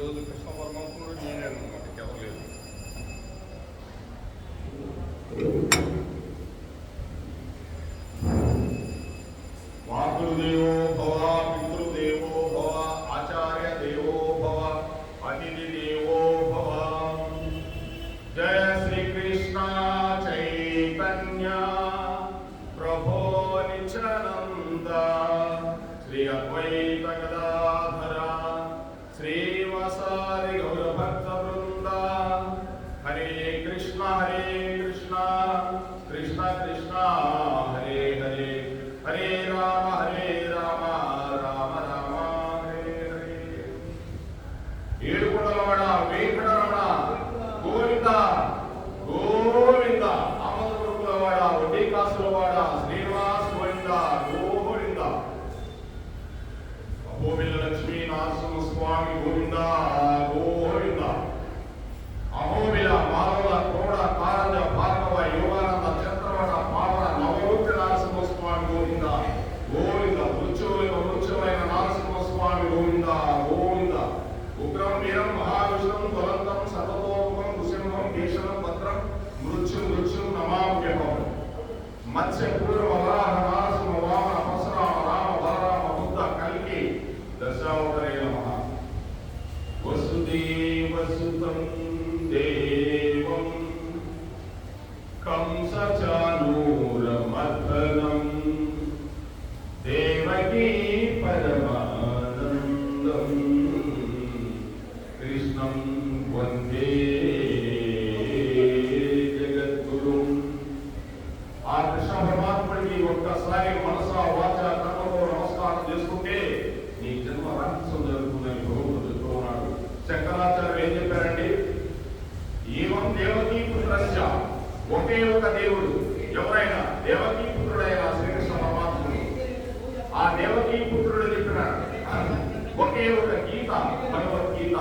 ఈరోజు కృష్ణ పరమాత్ముడు నేనే అనమాట, ఎవరు లేదు. మాతృదేవో భవ, పితృదేవో భవ, ఆచార్య దేవో భవ, అతిథి దేవో భవ. జయ శ్రీకృష్ణ చైతన్య ప్రభో నిత్యానంద శ్రీ అద్వైత గదాధర శ్రీవసారి గౌరభక్త బృంద. హరే కృష్ణ కృష్ణ కృష్ణ హరే హరే, హరే రామ రామ రామ హరే హరే. ఏడుకొండలవాడ వెంకటరమణ గోవింద గోవింద. అమరవాడ వడ్డీ కాసులవాడ శ్రీనివాస్ గోవింద గోవింద. అహోబిల లక్ష్మీ నరసింహ స్వామి గోవింద గోవింద. అహోబిల మాధవ కోడ కారంజ భార్గవ యోగానంద చంద్రవట పావన నవరూప నరసింహ స్వామి గోవింద గోవింద. వృక్షమైన నరసింహ స్వామి గోవింద గోవింద. ఉగ్రం వీరం మహావిష్ణుం జ్వలంతం సర్వతోముఖం నృసింహం భీషణం భద్రం మృత్యుం నమామ్యహం. మత్స్య పూర్వ వరాహ నరసింహ వామన పరశురామ రామ బలరామ బుద్ధ కల్కి దశావతారే నమః. వసుదేవసుతం దేవం కంసచానూరమర్దనం దేవకీ పరమానందం కృష్ణం వందే జగద్గురుం. ఆ కృష్ణ పరమాత్ముడికి ఒక్కసారి మనసా వాచ కర్మతో నమస్కారం చేసుకుంటే నీ జన్మ రాక్షసం జరుగుతుందని భగవంతుడు చెప్తూ ఉన్నాడు. శంకరాచార్యులు ఏం చెప్పారండి? ఏవం దేవకీ పుత్రస్య, ఒకే ఒక దేవుడు. ఎవరైనా దేవకీ పుత్రుడైన శ్రీకృష్ణ పరమాత్ముడు. ఆ దేవకీ పుత్రుడు చెప్పిన ఒకే ఒక గీత భగవద్గీత.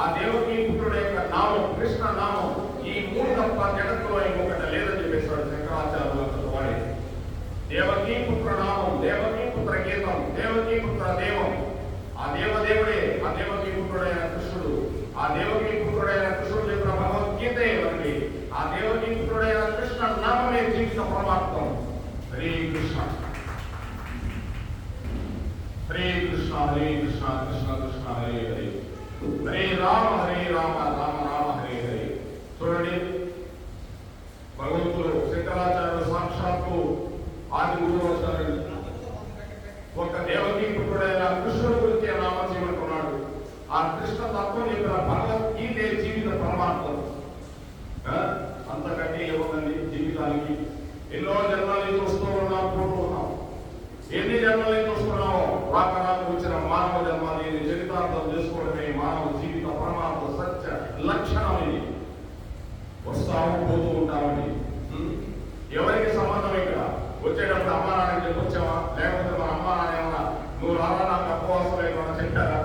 ఆ దేవకీ పుత్రుడు యొక్క నామం కృష్ణ నామం. ఈ మూడు తప్ప జగత్తులో ఇంకొకటి లేదని చెప్పేశాడు శంకరాచార్యులు. వాడి దేవకీ పుత్ర నామం, దేవకీ పుత్ర గీతం, దేవకీ పుత్ర దేవం. ఆ దేవదేవుడే ఆ దేవకీ పుత్రుడైన కృష్ణుడు. ఆ దేవకీ పుత్రుడైన కృష్ణుడు చెప్పిన భగవద్గీతే మనకి. ఆ దేవకీ పుత్రుడైన కృష్ణ నామమే జీవిత పరమాత్మం. హరే కృష్ణ హరే కృష్ణ కృష్ణ కృష్ణ హరే హరే, హరే రామ రామ రామ హరే హరే. చూడండి, భగవంతుడు శంకరాచార్యులు సాక్షాత్తు ఆది గురువు వస్తాడు. ఒక దేవకీ పుత్రుడైన కృష్ణుడు గురించి నామం చేయమంటున్నాడు. ఆ కృష్ణ తత్వం చెప్పిన భగవద్గీతే జీవిత పరమాత్మం. అంతకంటే ఏముందండి జీవితానికి? ఎన్నో జన్మలు చూస్తూ ఉన్నాం, పోతూ ఉన్నాం. ఎన్ని జన్మలు చూస్తున్నామో రాకరాకు వచ్చిన మానవ జన్మ దీన్ని చరితార్థం చేసుకోవడమే మానవ జీవిత పరమాత్మ సత్య లక్షణం. ఇది వస్తాము పోతూ ఉంటామని ఎవరికి సంబంధం? ఇక్కడ వచ్చేటప్పుడు అమ్మా నాన్న చెప్పొచ్చావా? లేకపోతే మన అమ్మా నాన్న ఏమన్నా నువ్వు రారా నాకు ఉపవాసం ఏమన్నా చెప్పారా?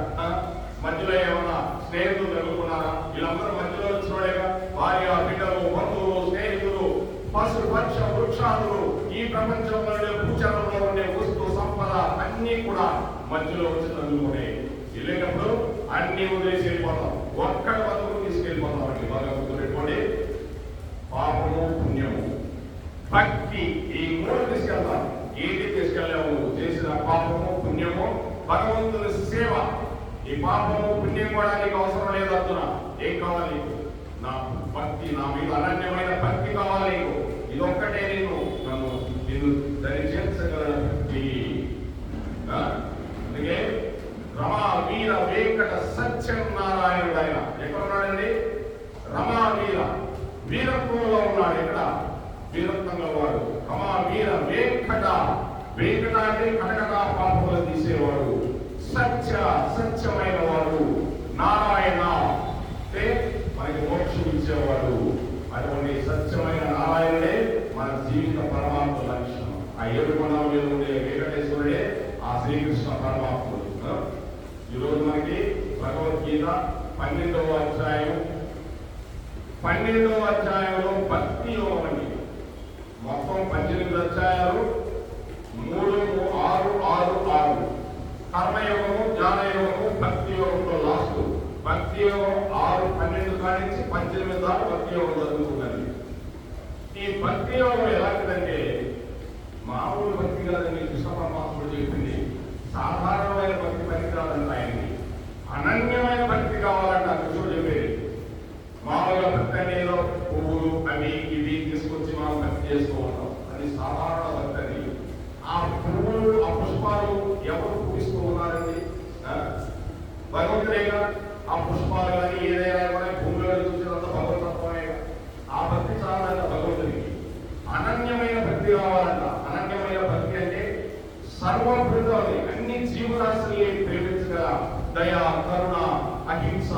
మధ్యలో ఏమన్నా స్నేహితులు తగులుకున్నారా? వీళ్ళందరూ మధ్యలో వచ్చినోడేగా. భార్య, బిడ్డలు, బంధువులు, స్నేహితులు, పశు పక్ష వృక్షాదులు, ఈ ప్రపంచంలో భూచరంలో ఉండే వస్తు సంపద అన్ని కూడా మధ్యలో వచ్చి తగులుకునే. వెళ్ళేటప్పుడు అన్ని వదిలేసి వెళ్ళిపోతాం. ఒక్కడి బతుకు తీసుకెళ్ళిపోతాం అండి. బాగా గుర్తుపెట్టుకోండి. పాపము, పుణ్యము, భక్తి, ఈ మూడు తీసుకెళ్తాం. ఏది తీసుకెళ్ళాము? చేసిన పాపము, పుణ్యము, భగవంతుని సేవ. ఈ పాపము, పుణ్యం కూడా నీకు అవసరం లేదు అర్జున. ఏం కావాలి నీకు? నా భక్తి, నా మీద అనన్యమైన భక్తి కావాలి నీకు. ఇదొక్కటే నిన్ను దరిచేర్చగల భక్తి. అందుకే రమా వీర వెంకట సత్యనారాయణుడు ఆయన ఎక్కడున్నాడండి? రమా వీర వీరత్వంలో ఉన్నాడు. ఎక్కడ? వీరత్వంలో వాడు. రమా వీర వెంకట. వెంకట అంటే కటకట పాపములు తీసేవాడు. సత్యమైన వాడు. నారాయణ అంటే మనకి మోక్షం ఇచ్చేవాడు. అటువంటి సత్యమైన నారాయణుడే మన జీవిత పరమాత్మ లక్షణం. ఆ ఏడుకొండల మీద ఉండే వెంకటేశ్వరుడే ఆ శ్రీకృష్ణ పరమాత్ముడు. ఈరోజు మనకి భగవద్గీత 12వ అధ్యాయం. 12వ అధ్యాయంలో భక్తి యోగం అండి. మొత్తం 18 అధ్యాయాలు, 3, 6, 6, 6. కర్మయోగము, జ్ఞానయోగము, భక్తి యోగంలో లాస్ట్ 18 దాకా భక్తి యోగం జరుగుతున్నది. ఈ భక్తి యోగం ఎలాంటిదంటే మామూలు భక్తి కాదని కృష్ణ పరమాత్ముడు చెప్పింది. సాధారణమైన భక్తి పనికిరాదంట ఆయనకి, అనన్యమైన భక్తి కావాలంట కృష్ణుడు చెప్పేది. మామూలుగా భక్తి అనేది పువ్వులు అవి ఇవి తీసుకొచ్చి మనం భక్తి చేస్తూ ఉంటాం, అది సాధారణ భక్తి. అది ఆ పువ్వులు ఆ పుష్పాలు ఎవరు పూజిస్తూ ఉన్నారండి? భగవంతుడేగా. ఆ పుష్పాలు కానీ ఏదైనా కూడా భూమిలో చూసినంత భగవతత్వమే. ఆ భక్తి చాలంట భగవంతుడికి. అనన్యమైన భక్తి కావాలంట. అనన్యమైన భక్తి అంటే సర్వభృతాన్ని అన్ని జీవరాశుల్ని ప్రేమించగల దయ, కరుణ, అహింస,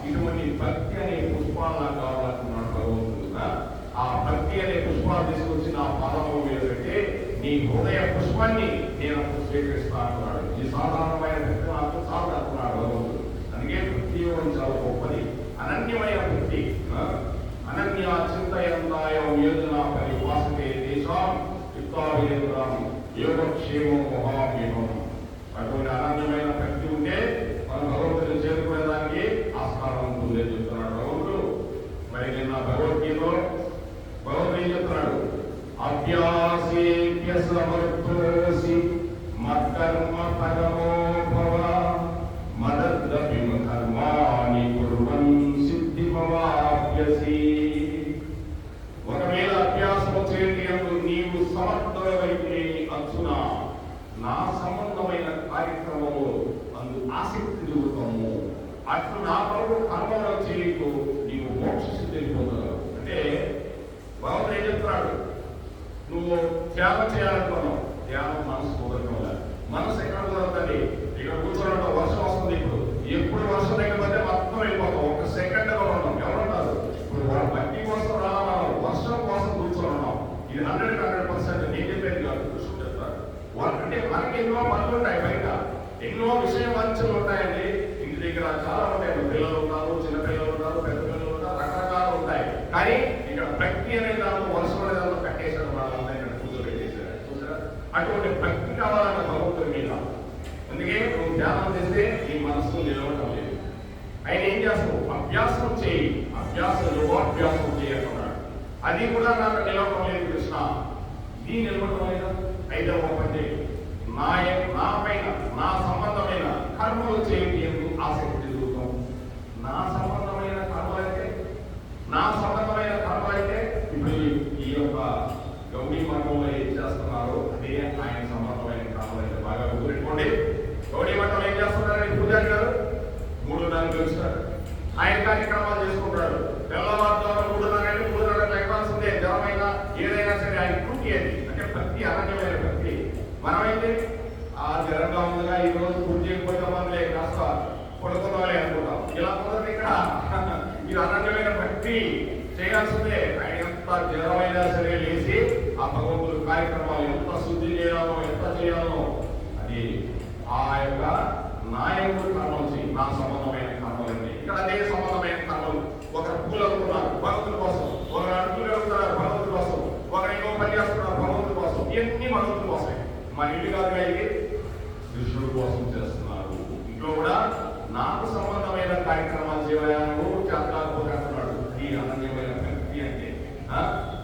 ఇటువంటి భక్తి అనే పుష్పాలను కావాలనుకున్నాడు భగవంతుడు. ఆ భక్తి అనే పుష్పాలు తీసుకొచ్చి నా పాదము మీద పెట్టి నీ హృదయ పుష్పాన్ని నేను స్వీకరిస్తానున్నాడు. ఈ సాధారణమైన భక్తి నాకు చాలు అనుకున్నాడు భగవంతుడు. అందుకే భక్తి యోగం చాలా గొప్పది. అనన్యమైన భక్తి. అనన్య చింతయంతాయం యోజన పరివాసతే దేశం యుక్తాభినేంద్రం యోగక్షేమం మహావ్యూహం. అటువంటి అనన్యమైన భక్తి ఉంటే మనం భగవంతుని చేరుకునేదానికి ఆస్కారం ఉంటుందని చెప్తున్నాడు భగవంతుడు. మరి నిన్న భగవద్గీతలో భగవంతుడు ఏం చెప్తున్నాడు? అభ్యాసేభ్య సమర్థోసి మత్కర్మ పరమో భవ మదద్రవిమ కర్మాణి కుర్వన్ సిద్ధిమవాప్యసి. ఒకవేళ అభ్యాసం చేయటంలో నీవు సమర్థుడవైతే అర్జున, నా సంబంధమైన కార్యక్రమంలో అందు ఆసక్తి చూపుతాము. అట్లు నా కొరకు కర్మలో చేయకు నీవు మోక్ష సిద్ధిని పొందగలవు. అంటే భగవంతుడు ఏం చెప్తున్నాడు? నువ్వు త్యాగం చేయాలనుకున్నావు, ధ్యానం మనసు కుదరటం లేదు. మనసు ఎక్కడ కుదరదండి? ఇక్కడ కూర్చోవడం వర్షం వస్తుంది. ఎప్పుడు వర్షం లేకపోతే మొత్తం వెళ్ళిపోతాం, ఒక సెకండ్ లో ఉన్నాం. ఎవరున్నారు ఇప్పుడు? భక్తి కోసం రావడం, వర్షం కోసం కూర్చోవడం. ఇది 100% నేను చెప్పేది కాదు, కృష్ణుడు చెప్తాడు. అంటే మనకి ఎన్నో పనులు ఉంటాయి, బయట ఎన్నో విషయ వంచలు ఉంటాయండి. ఇంటి దగ్గర చాలా ఉంటాయి. పిల్లలు ఉంటారు, చిన్నపిల్లలు ఉంటారు, పెద్ద పిల్లలు ఉంటారు, రకరకాలు ఉంటాయి. కానీ ఇక్కడ భక్తి అనే దాంట్లో వర్షం అనే దాంట్లో కట్టేశారు, వాళ్ళందరూ ఇక్కడ కూర్చోబెట్టేశారు. చూసారా? అటువంటి భక్తి కావాలన్న భగవంతుడి మీద. అందుకే నువ్వు ధ్యానం చేస్తే నీ మనసు నిలవటం లేదు. ఆయన ఏం చేస్తావు? అభ్యాసం చేయి. అభ్యాసం యోగాభ్యాసం చేయకున్నాడు. అది కూడా నాకు నిలవటం లేదు కృష్ణ. నీ నిలవటం లేదా? అయితే ఒకటి నా పైన నా సంబంధమైన కర్మలు చేయండి ఎందుకు ఆసక్తి జరుగుతాం. నా సంబంధమైన కర్మలైతే ఇప్పుడు ఈ యొక్క గౌరీ మఠంలో ఏం చేస్తున్నారు అదే ఆయన సంబంధమైన కర్మలైతే. బాగా గుర్తుపెట్టుకోండి. గౌరీ మఠంలో ఏం చేస్తున్నారని పూజారి గారు 3:30 గెలుస్తారు. ఆయన కార్యక్రమాలు చేసుకుంటాడు. తెల్లవారుజామున 3:30 లెక్కాల్సిందే. జనమైనా ఏదైనా సరే ఆయన డ్యూటీ అది. అంటే భక్తి అనన్యమైన భక్తి. మనమైతే ఆ జనంగా ఉందిగా ఈ రోజు పూజ చేయకపోతే మనలే కాస్త పడుకోవాలి అనుకుంటాం. ఇలా కుదరదు. ఇక్కడ ఇది అనన్యమైన భక్తి చేయాల్సిందే. ఆయన ఎంత జనమైనా సరే లేచి ఆ భగవంతుడు కార్యక్రమాలు ఎంత శుద్ధి చేయాలో, ఎంత చేయాలో అది ఆ యొక్క నాయకుడు కర్మలు చేయి. నా సంబంధమైన కర్మలు అంటే ఇక్కడ అదే సంబంధమైన కర్మలు. ఒకరు పూలు అవుతున్నారు భగవంతుడి కోసం, ఒకరు అడుగులు వెళ్తున్నారు భగవంతుడి కోసం, ఒకరు ఇంకో పని చేస్తున్నారు భగవంతుడి కోసం. ఇవన్నీ భగవంతుడి కోసమే. మన ఇల్లు కాదు ఇది కృష్ణుడి కోసం చేస్తున్నారు. ఇంట్లో కూడా నాకు సంబంధమైన కార్యక్రమాలు చేయాలను చేతకాకపోతే అంటున్నాడు. ఈ అనన్యమైన భక్తి అంటే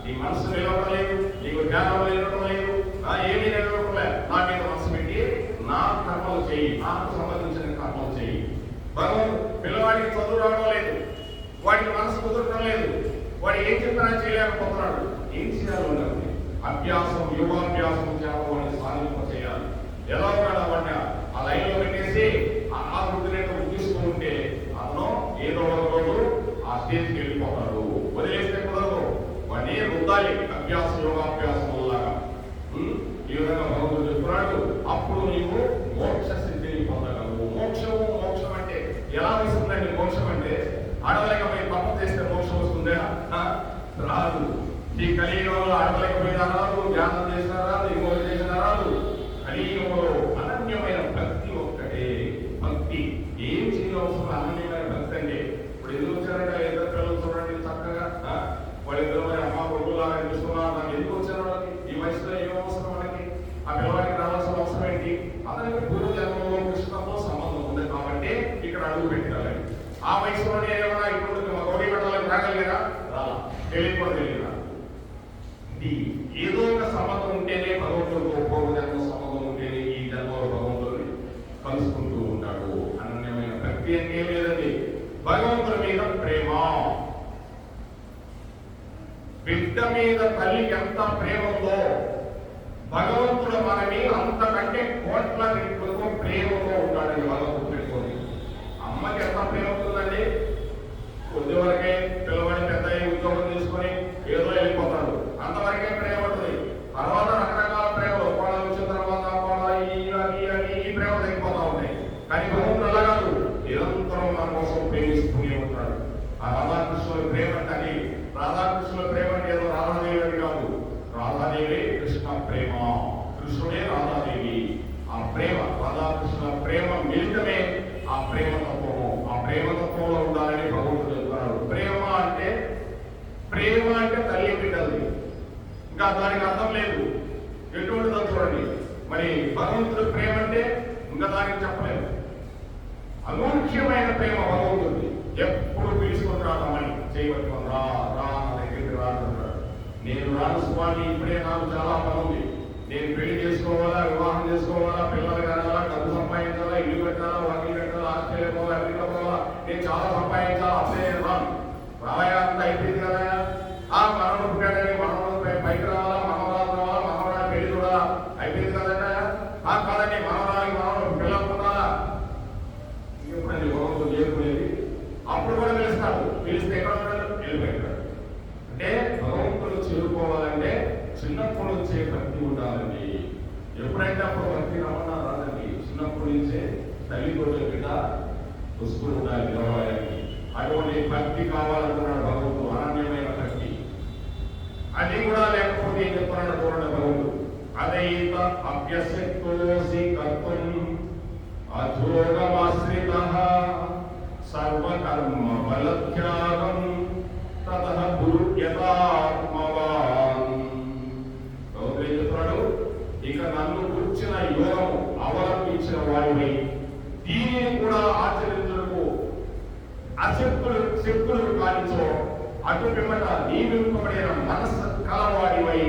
నీ మనసు నిలవడం లేదు, నీకు జ్ఞానం నిలవడం లేదు, ఏమీ నిలవడం లేదు. నా మీద మనసు పెట్టి నా కర్మలు చేయి, నాకు సంబంధించిన కర్మలు చేయి. భగవంతుడు పిల్లవాడికి చదువు రావడం లేదు, వాడికి మనసు కుదరడం లేదు, వాడు ఏం చెప్పినా చేయలేకపోతున్నాడు. ఏం చేయాలి? అభ్యాసం యోగాభ్యాసం చేయాలని సాధింప చేయాలి. ఎలా ఉన్నాడు వాడిని ఆ లైన్లో పెట్టేసి ఆ వృద్ధినేట ఉద్దిస్తూ ఉంటే అతను ఏదో ఒక రోజు ఆ స్టేజ్కి వెళ్ళిపోతాడు. వదిలేస్తే కుదరదు, వాడిని రుద్దాలి అభ్యాసం యోగాభ్యాసం లాగా. ఈ విధంగా భగవంతుడు చెప్తున్నాడు. అప్పుడు నీవు మోక్ష స్థితిని పొందగలవు. మోక్షం అంటే ఎలా వస్తుందండి? మోక్షం అంటే ఆడలేకపోయి తప్పు చేస్తే మోక్షం వస్తుందా? రాదు. ఈ కలియుగంలో ఆడలేకపోయినా రాదు, ధ్యానం చేసినా రాదు, ఇంకోటి చేసినా రాదు. కలియుగంలో అనన్యమైన భక్తి ఒక్కటే. భక్తి ఏం చేయవలసిన అనన్యమైన భక్తి అంటే ఇప్పుడు ఎందుకు వచ్చారంటే ఇద్దరు పిల్లలు చూడండి చక్కగా వాళ్ళిద్దరు మరి అమ్మ కొడుకులాగా అనిపిస్తున్నారు. నాకు ఎందుకు వచ్చారు వాళ్ళకి? ఈ వయసులో ఏం అవసరం మనకి? ఆ పిల్లవాడికి రావాల్సిన అవసరం ఏంటి? అతనికి పూర్వజన్మలో కృష్ణతో సంబంధం ఉంది కాబట్టి ఇక్కడ అడుగు పెట్టాలి. ఆ వయసులోనే ఏమైనా ఇప్పుడు గౌరీ మండలం రాగలిగారా? రాలా. తెలియకపోగలిగినా ఇది ఏదో ఒక సంబంధం ఉంటేనే భగవంతుడితో పూర్వ జన్మ సంబంధం ఉంటేనే ఈ జన్మలో భగవంతుడిని కలుసుకుంటూ ఉంటాడు. అనన్యమైన భక్తి అంటే ఏం లేదండి, భగవంతుడి మీద ప్రేమ. బిడ్డ మీద తల్లికి ఎంత ప్రేమ ఉందో భగవంతుడు మన మీద అంతకంటే కోట్ల రెట్లతో ప్రేమతో ఉంటాడని భగవంతుడు పెట్టుకోండి. అమ్మకి ఎంత ప్రేమ ఉంటుందండి, కొద్ది వరకే పిల్లవాడి పెద్ద ఉద్యోగం తీసుకొని ఏదో వెళ్ళిపోతాడు, అంతవరకే ప్రేమ ఉంటుంది. తర్వాత రకరకాల ప్రేమలు కోడలు వచ్చిన తర్వాత ఈ ప్రేమ తగ్గిపోతా ఉంటాయి. కానీ భగవంతుడు అలా కాదు, నిరంతరం మన కోసం ప్రేమిస్తూనే ఉంటాడు. ఆ రాధాకృష్ణుల ప్రేమ అంటే రాధాకృష్ణుల ప్రేమ అంటే ఏదో రాధాదేవి అని కాదు, రాధాదేవి కృష్ణ ప్రేమ, కృష్ణుడే రాధాదేవి. ఆ ప్రేమ రాధాకృష్ణుల ప్రేమ మిలితమే ఆ ప్రేమతత్వము. ఆ ప్రేమతత్వంలో ఉండాలని భగవంతుడు చెప్తున్నాడు. ప్రేమ అంటే తల్లి బిడ్డది, ఇంకా దానికి అర్థం లేదు. ఎటువంటిదో చూడండి, మరి భగవంతుడి ప్రేమ అంటే ఇంకా దానికి చెప్పలేదు. అనూఖ్యమైన ప్రేమ భగవంతుడి. ఎప్పుడు పిలుచుకుని రామని చేయబట్టుకుని రా రా నా దగ్గరికి రానున్నాడు. నేను రాను స్వామి, ఇప్పుడే నాకు చాలా పని ఉంది, నేను పెళ్లి చేసుకోవాలా, వివాహం చేసుకోవాలా, పిల్లలు కనాలా, డబ్బు సంపాదించాలా, ఇల్లు కట్టాలా, వాకిలు కట్టాలా, ఆస్ట్రేలియా పోవాలా, అమెరికా పోవాలా, నేను చాలా సంపాదించాలా, అప్పుడే నేను రాను. రావయ్యా అంతా అయిపోయింది కదా, ఆ మనవడు పుట్టాడని మనవడు పైకి రావాలా, మనవరాలు రావాలా, మనవరాలు పెళ్లి చూడాలా, అయిపోయింది కదండి. ఆ కాదండి, మనవరాలి మనవడు పిల్లలు పుట్టాలా, ఎప్పుడండి భగవంతుడు చేరుకునేది? అప్పుడు కూడా పిలుస్తాడు. పిలిస్తే ఎక్కడ ఉంటాడు? వెళ్ళిపోయాడు. అంటే భగవంతుడు చేరుకోవాలంటే చిన్నప్పటి నుంచే భక్తి ఉండాలండి. ఎప్పుడైతే అప్పుడు భక్తి రమణ రాదండి, చిన్నప్పటి నుంచే తల్లితో బిడ్డ పుస్తకం ఉండాలి నిలవడానికి. అటువంటి భక్తి కావాలంటున్నాడు భగవంతుడు, అనన్యమైన భక్తి. అది కూడా లేకపోతే ఏం చెప్తున్నాడు చూడండి భగవంతుడు. అదైత అభ్యసక్తోసి కర్తుం అధోగమాశ్రితః సర్వకర్మ బలత్యాగం తతః గురుయతాత్మవాన్. భగవంతుడు ఏం చెప్తున్నాడు? ఇక నన్ను కూర్చిన యోగము అవలంబించిన వారిని దీనిని కూడా ఆచరించడము శక్తులు కానిచో అటు పిమ్మట నియమింపబడిన మనస్సు కలవాడివై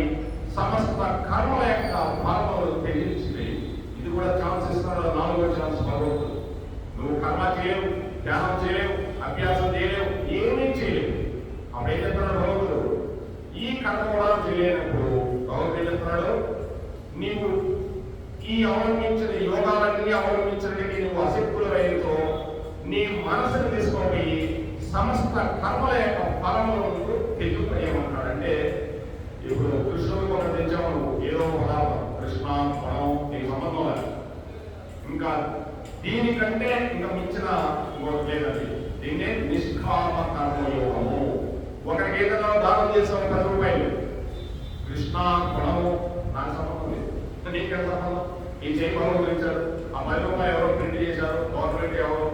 సమస్త కర్మల యొక్క ఫలములు తెలియచినవి. ఇది కూడా ఛాన్స్ ఇస్తున్నాడు, 4వ ఛాన్స్ భగవంతుడు. నువ్వు కర్మ చేయలేవు, ధ్యానం చేయలేవు, అభ్యాసం చేయలేవు, ఏమీ చేయలేవు. అప్పుడు ఏం చెప్తున్నాడు భగవంతుడు? ఈ కర్మ కూడా చేయలేనప్పుడు భగవంతుడు ఏం చెప్తున్నాడు? నీవు ఈ అవలంబించిన యోగాలన్నీ అవలంబించడానికి నువ్వు అశక్తుల వైపుతో నీ మనసును తీసుకోపోయి సమస్త కర్మల యొక్క ఫలములను తెలియజేయమంటాడంటే, ఇప్పుడు కృష్ణుడు మనం తెచ్చాము ఏదో పదార్థం, కృష్ణ ఫలం, నీకు సంబంధం లేదు. ఇంకా దీనికంటే ఇంకా మించిన ఇంకోటి లేదండి. దీన్నే నిష్కామ కర్మయోగము. ఒకరికి ఏదైనా దానం చేసాము 10 రూపాయలు, కృష్ణ ఫలము నాకు సంబంధం లేదు, నీకేం సంబంధం? ఈ చేయి భగవంతుడు ఇచ్చాడు, ఆ 10 రూపాయలు ఎవరో ప్రింట్ చేశారు, గవర్నమెంట్ ఎవరో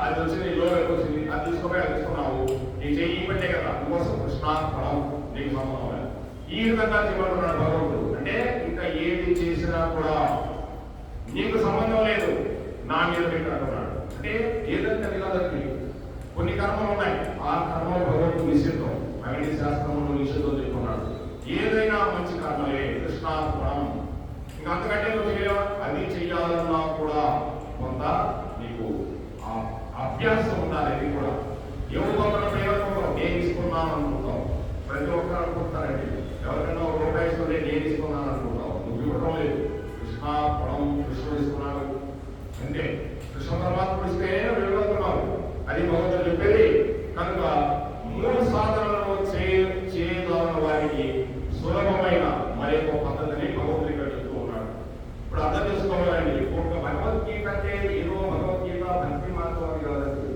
అది వచ్చింది, ఈ లోన్ వచ్చింది, అది తీసుకోపోయి అది తీసుకున్నావు, ఈ చెయ్యి పెట్టే కదా, అందుకోసం కృష్ణ ఫలం నీకు సంబంధం లేదు. ఈ విధంగా చెప్పమంటున్నాడు భగవంతుడు. అంటే ఇంకా ఏది చేసినా కూడా నీకు సంబంధం లేదు, నా మీద పెట్టాడున్నాడు. అంటే ఏదంటే అది కాదండి, కొన్ని కర్మలు ఉన్నాయి, ఆ కర్మలు భగవంతుడు నిషిద్ధం, అవినీతి శాస్త్రంలో నిషిద్ధం చెప్పుకున్నాడు. ఏదైనా మంచి కర్మలే, కృష్ణార్పణం. ఇంకా అంతకంటే నువ్వు చేయలేవా? అది చెయ్యాలన్నా కూడా కొంత నీకు అభ్యాసం ఉండాలి. అది కూడా ఎవరు ఒకరు ప్రేమతో నేను ఇస్తున్నాను అనుకుంటావు, ప్రతి ఒక్కరు అనుకుంటారండి. ఎవరికైనా ఒక రూపాయి ఇస్తుంటే నేను ఇస్తున్నాను అనుకుంటావు, నువ్వు ఇవ్వడం లేదు. కృష్ణార్పణం, కృష్ణుడు ఇస్తున్నాడు అంటే కృష్ణ పరమాత్ముడు ఇస్తేనే వెళ్ళగలుగుతున్నావు, అది భగవంతుడు చెప్పేది. కనుక 3 సాధనలను చేయగలిగిన వారికి సులభమైన మరొక పద్ధతిని భగవంతుడి చెప్తూ ఉన్నాడు. ఇప్పుడు అర్థం చేసుకోవాలండి, ఒక భగవద్గీత అంటే ఏదో భగవద్గీత భక్తి మార్గం కాదండి.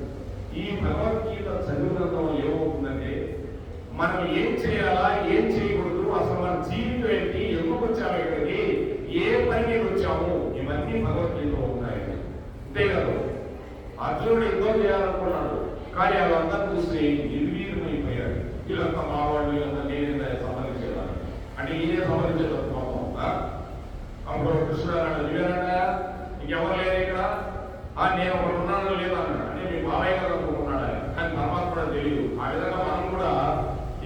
ఈ భగవద్గీత చదివినందులో ఏమవుతుందంటే మనం ఏం చేయాలా, ఏం చేయకూడదు, అసలు మన జీవితం ఏంటి, ఎందుకు వచ్చాము ఇక్కడికి, ఏ పని మీద వచ్చాము, ఇవన్నీ భగవద్గీతలో ఉంటాయండి. అంతేకాదు అర్జునుడు యుద్ధం చేయాలనుకున్నాడు, కానీ వాళ్ళందరూ చూసి నిర్వీర్యమైపోయాడు. వీళ్ళంతా మావాళ్ళు, వీళ్ళంతా నేనే సంబంధించేదాన్ని అంటే ఈయనే సంబంధించేది మొత్తం. అప్పుడు కృష్ణుడు అన్నాడు, నువ్వేనంటా ఇంకెవరు లేదు ఇక్కడ, నేను ఒకటి ఉన్నాను లేదు అన్నాడు. అంటే మీ బాబాయ్ గారు అనుకున్నాడు ఆయన, కానీ పరమాత్మ తెలియదు. ఆ విధంగా మనం కూడా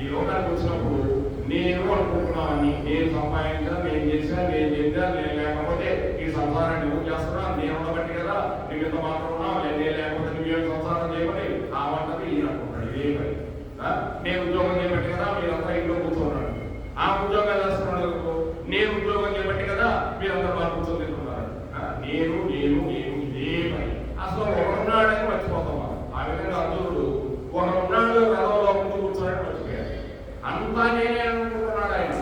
ఈ లోకానికి వచ్చినప్పుడు నేను అనుకుంటున్నాను, నేను సంపాదించా, నేను చేశా, నేను లేకపోతే ఈ సంసారాన్ని నువ్వు చేస్తున్నా, నేను ఉండబట్టి కదా నువ్వు ఇంత మాత్రం ఉన్నావు, నేను లేకపోతే నువ్వేం సంసారం చేయమని ఆ వంటది ఈయన అనుకుంటాడు. ఇదే పని. నేను ఉద్యోగం చేయబట్టి కదా మీరంతా ఇంట్లో కూర్చున్నాడు, ఆ ఉద్యోగాలు చేస్తున్నాడు. నేను ఉద్యోగం చేయబట్టి కదా మీరందరూ బాగా కూర్చొనిస్తున్నారు. నేను నేను నేను ఇదే పని. అసలు ఒకడున్నాడని మర్చిపోతాం. ఆ విధంగా అర్జునుడు ఒకడున్నాడు రథంలో ముందు కూర్చోడానికి మర్చిపోయాడు. అంతా నేనే అనుకుంటున్నాడు ఆయన.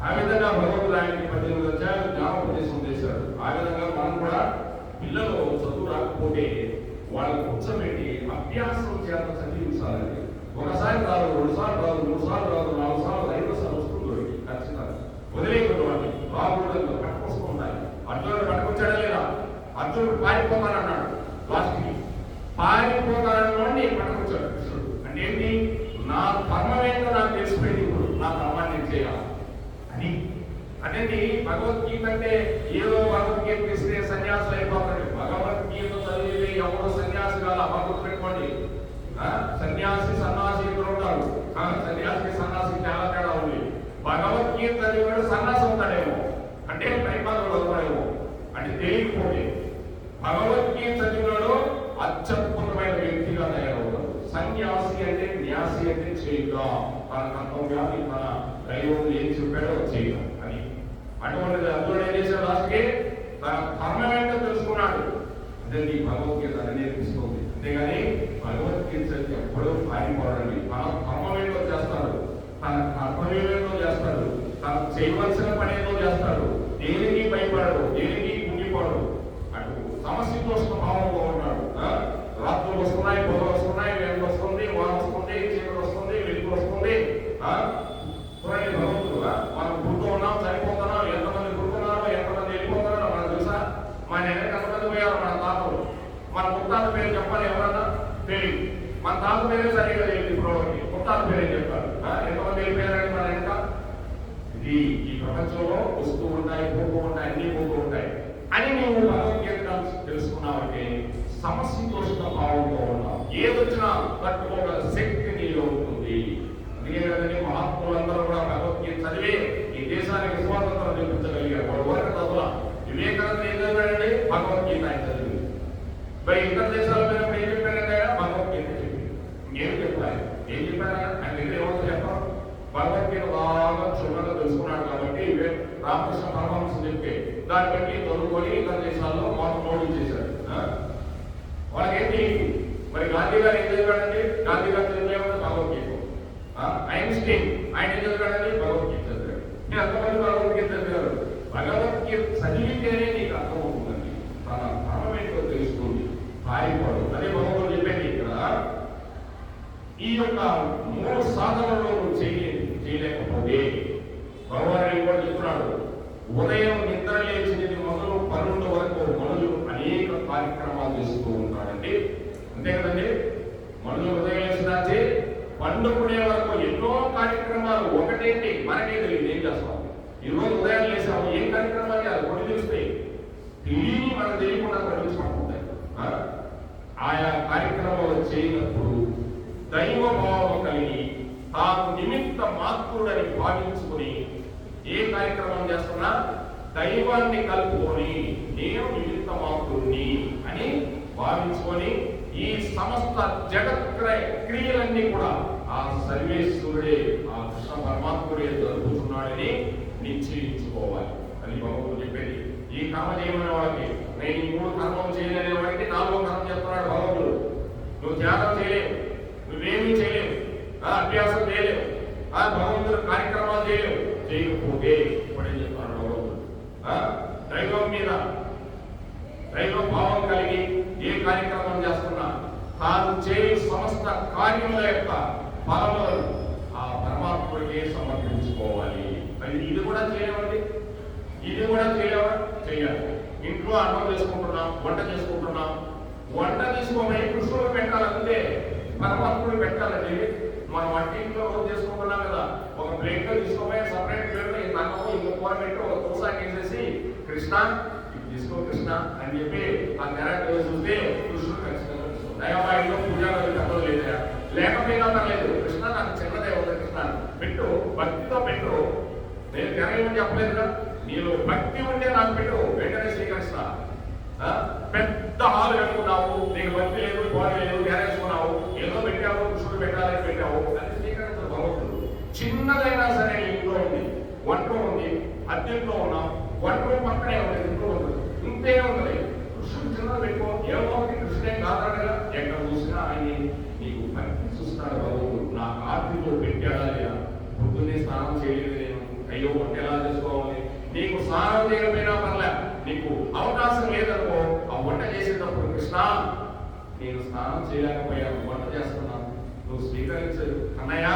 ఆ విధంగా భగవంతుడు ఆయనకి 18 అధ్యాయాలు జ్ఞానోపదేశం చేశాడు. ఆ విధంగా మనం కూడా పిల్లలు చదువు రాకపోతే వాళ్ళని కూర్చోబెట్టి అభ్యాసం చేత చదివించాలండి. ఒకసారి రాదు, 2 సార్లు రాదు, 3 సార్లు రాదు, 4 సార్లు 5 సార్లు వస్తుంది ఖచ్చితంగా. వదిలేయకూడదు వాడిని. రాకూడదు, పట్టుకొస్తూ ఉండాలి. అర్జునుడు పట్టుకొచ్చాడా లేదా? అర్జునుడు పారిపోతానన్నాడు. లాస్ట్కి పారిపోతానని పట్టుకొచ్చాడు కృష్ణుడు. అంటే ఏంటి? నా ధర్మం ఏంటో నాకు తెలిసిపోయింది, ఇప్పుడు నా ధర్మాన్ని నేను చేయాలి అని. అనేది భగవద్గీత అంటే ఏదో భగవద్గీత ఇస్తే సన్యాసులు అయిపోతాడు. భగవద్గీత చదివితే ఎవరో సన్యాసి కాదు. భగవత్ పెట్టుకోండి. సన్యాసి సన్నాసి ఇద్దరు ఉంటారు. సన్యాసికి సన్నాసికి చాలా తేడా ఉంది. భగవద్గీత చదివాడు సన్యాసి అవుతాడేమో, అంటే పరిపాలనలు అవుతాడేమో, అంటే తెలియకపోతే. భగవద్గీత చదివాడు అత్యద్భుతమైన వ్యక్తిగా తయారవుతాడు. సన్యాసి అంటే న్యాసి అంటే చేయగా, తన కర్తవ్యాన్ని తన దైవం ఏం చెప్పాడో చేయడం అని. అటువంటిది అర్జునుడు ఏం చేశాడు? లాస్ట్కి తన ధర్మం ఏంటో తెలుసుకున్నాడు. అదే నీ భగవద్గీత అని నేర్పిస్తుంది. అంతేగాని భగవద్గీత ఎప్పుడూ పారిపోవడండి. తన ధర్మం ఏంటో చేస్తాడు, తన కర్తవ్యం ఏంటో చేస్తాడు, తను చేయవలసిన పని ఏదో చేస్తాడు. దేనికి భయపడడు, దేనికి కుంగిపోడు. అటు సమశీతోష్ణ భావంలో ఉన్నాడు. రాత్రులు వస్తున్నాయి, పొగలు వస్తున్నాయి, వేడి వస్తుంది, వాన వస్తుంది, చీకటి వస్తుంది, వెలుగు వస్తుంది. చూడండి భగవంతుడు, మనం గుర్తు ఉన్నాం, చనిపోతున్నాం. ఎంతమంది గుర్తున్నారో, ఎంతమంది వెళ్ళిపోతున్నారో మనకు తెలుసా? మన వెనక ఎంతమంది పోయారు? మన తాతలు. మన ముత్తాత పేరు చెప్పాలి ఎవరన్నా? తెలియదు. మన తాత పేరే సరిగ్గా తెలియదు. ఇప్పుడు ముత్తాత పేరు ఏం చెప్పారు? ఎంతమంది వెళ్ళిపోయారండి మన వెనక? ఇది ఈ ప్రపంచంలో వస్తూ ఉంటాయి, పోతూ ఉంటాయి, అన్ని పోతూ ఉంటాయి అని నీవు భగవద్గీత తెలుసుకున్నావంటే సమశీతోష్ణ భావంలో ఉన్నావు. ఏదొచ్చినా తట్టుకోగల శక్తి నీలో ఉంటుంది. అందుకే కదండి మహాత్ములందరూ కూడా భగవద్గీత చదివి ఈ దేశానికి స్వాతంత్రం చూపించగలిగారు. వాడు వరకు చదువులా. వివేకానంద ఏం చదివాడండి? భగవద్గీత ఆయన చదివి. మరి ఇతర దేశాల మీద ఏం చెప్పారంటే భగవద్గీత చెప్పి ఏం చెప్పారు? ఏం చెప్పారు? ఆయన దగ్గర ఏమవుతుందో చెప్పారు. భగవద్గీత బాగా క్షుణ్ణంగా తెలుసుకున్నాడు కాబట్టి రామకృష్ణ పరమహంస చెప్పే దాన్ని బట్టి చదువుకొని ఇతర దేశాల్లో మాకు మోడీ చేశాడు. వాళ్ళకేంటి? మరి గాంధీ గారు ఏం చదివాడండి? గాంధీ గారు చదివేవాడు భగవద్గీత. ఐన్స్టీన్ ఆయన ఏం చదివాడండి? భగవద్గీత చదివాడు. నేను అంతమంది భగవద్గీత చదివారు. భగవద్గీత చదివితేనే నీకు అర్థమవుతుందండి. తన ధర్మం ఏంటో తెలుస్తుంది, పారిపోడు. అదే భగవంతుడు చెప్పేది ఇక్కడ. ఈ యొక్క 3 సాధనలో నువ్వు చేయలేకపోతే భగవానుడు కూడా చెప్తున్నాడు. ఉదయం నిద్ర లేచినది మొదలు 12 వరకు మనుషులు అనేక కార్యక్రమాలు చేస్తూ ఉంటాడండి. అంతే కదండి? మనుషులు ఉదయం లేచినాచి పండుకునే వరకు ఎన్నో కార్యక్రమాలు. ఒకటేంటి మనకే తెలియదు ఏం చేస్తాం. ఈరోజు ఉదయం లేసాము, ఏం కార్యక్రమాలు చేయాలి? కొన్ని చూస్తాయి తెలియని మనకు తెలియకుండా పడుతుంటాయి. ఆయా కార్యక్రమాలు చేయనప్పుడు దైవ భావం కలిగి తాను నిమిత్త మాత్రుడని భావించుకుని ఏ కార్యక్రమం చేస్తున్నా దైవాన్ని కలుపుకొని నేను నిమిత్త మాత్రుడిని అని భావించుకొని ఈ సమస్త జగత్ క్రియలన్నీ కూడా ఆ సర్వేశ్వరుడే, ఆ కృష్ణ పరమాత్ముడే జరుగుతున్నాడని నిశ్చయించుకోవాలి. అని భగవంతుడు చెప్పేది. ఈ కర్మ చేయమనే వాళ్ళకి, నేను ఈ 3 కర్మలు చేయలేని వాడికి 4వ కర్మ చెప్తున్నాడు భగవంతుడు. నువ్వు త్యాగం చేయలేవు, నువ్వేమీ చేయలేవు, అభ్యాసం చేయలేవు, భగవంతుడు కార్యక్రమాలు చేయలేవు. చేయకపోతే ఇప్పుడేం చెప్తున్నాడు భగవంతుడు? దైవం మీద దైవ భావం కలిగి ఏ కార్యక్రమం చేస్తున్నా తాను చేయ సమస్త కార్యముల యొక్క ఫలములను ఆ పరమాత్ముడికే సమర్పించుకోవాలి. అది ఇది కూడా చేయలేమండి. ఇది కూడా చేయాలి. ఇంట్లో అన్నం చేసుకుంటున్నాం, వంట చేసుకుంటున్నాం. వంట తీసుకోమని కృష్ణుడు పెట్టాలంటే పరమాత్ముడు పెట్టాలండి. మనం వంటింట్లో రోజు చేసుకుంటున్నాం కదా, ఒక ప్లేట్లో తీసుకోమని సపరేట్ ప్లేట్లో ఇంత అన్నము ఇంకో కూర పెట్టి ఒక దోసాకి వేసేసి కృష్ణ ఇది తీసుకో కృష్ణ అని చెప్పి ఆ నెరట్ చూస్తే కృష్ణుడు ఖచ్చితంగా దయమాయిలో పూజా కథలు లేదా లేకపోయినా పర్లేదు, కృష్ణ నా నాకు చిన్నదే ఉంది కృష్ణ, పెట్టు, భక్తితో పెట్టు. నేను తిరగమని చెప్పలేదుగా, నీలో భక్తి ఉంటే నాకు పెట్టు, వెంటనే స్వీకరిస్తా. పెద్ద హాలు కట్టుకున్నావు, నీకు భక్తి లేదు, గోడ లేదు, తెరేసుకున్నావు, ఏదో పెట్టావు, కృష్ణుడు పెట్టాలని పెట్టావు, అది స్వీకరించదు భగవంతుడు. చిన్నదైనా సరే ఇంట్లో ఉంది, వంట ఉంది, అద్దెంట్లో ఉన్నాం, వంట పక్కనే ఉంది, ఇంట్లో ఉంది, ఇంతే ఉంది. కృష్ణుడు చిన్నది పెట్టుకో, ఏమో కృష్ణుడే కాదనగా ఎక్కడ చూసినా ఆయన నీకు భక్తి చూస్తాడు భగవంతుడు. నాకు ఆర్తితో పెట్టాడా లేదా, పొద్దున్నే స్నానం చేయలేదు నేను, అయ్యో వంట ఎలా చేసుకోవాలి, నీకు స్నానం చేయకపోయినా పర్లే, నీకు అవకాశం లేదనుకో, ఆ వంట చేసేటప్పుడు కృష్ణ నేను స్నానం చేయలేకపోయాను, వంట చేస్తున్నాను, నువ్వు స్వీకరించదు అన్నయ్య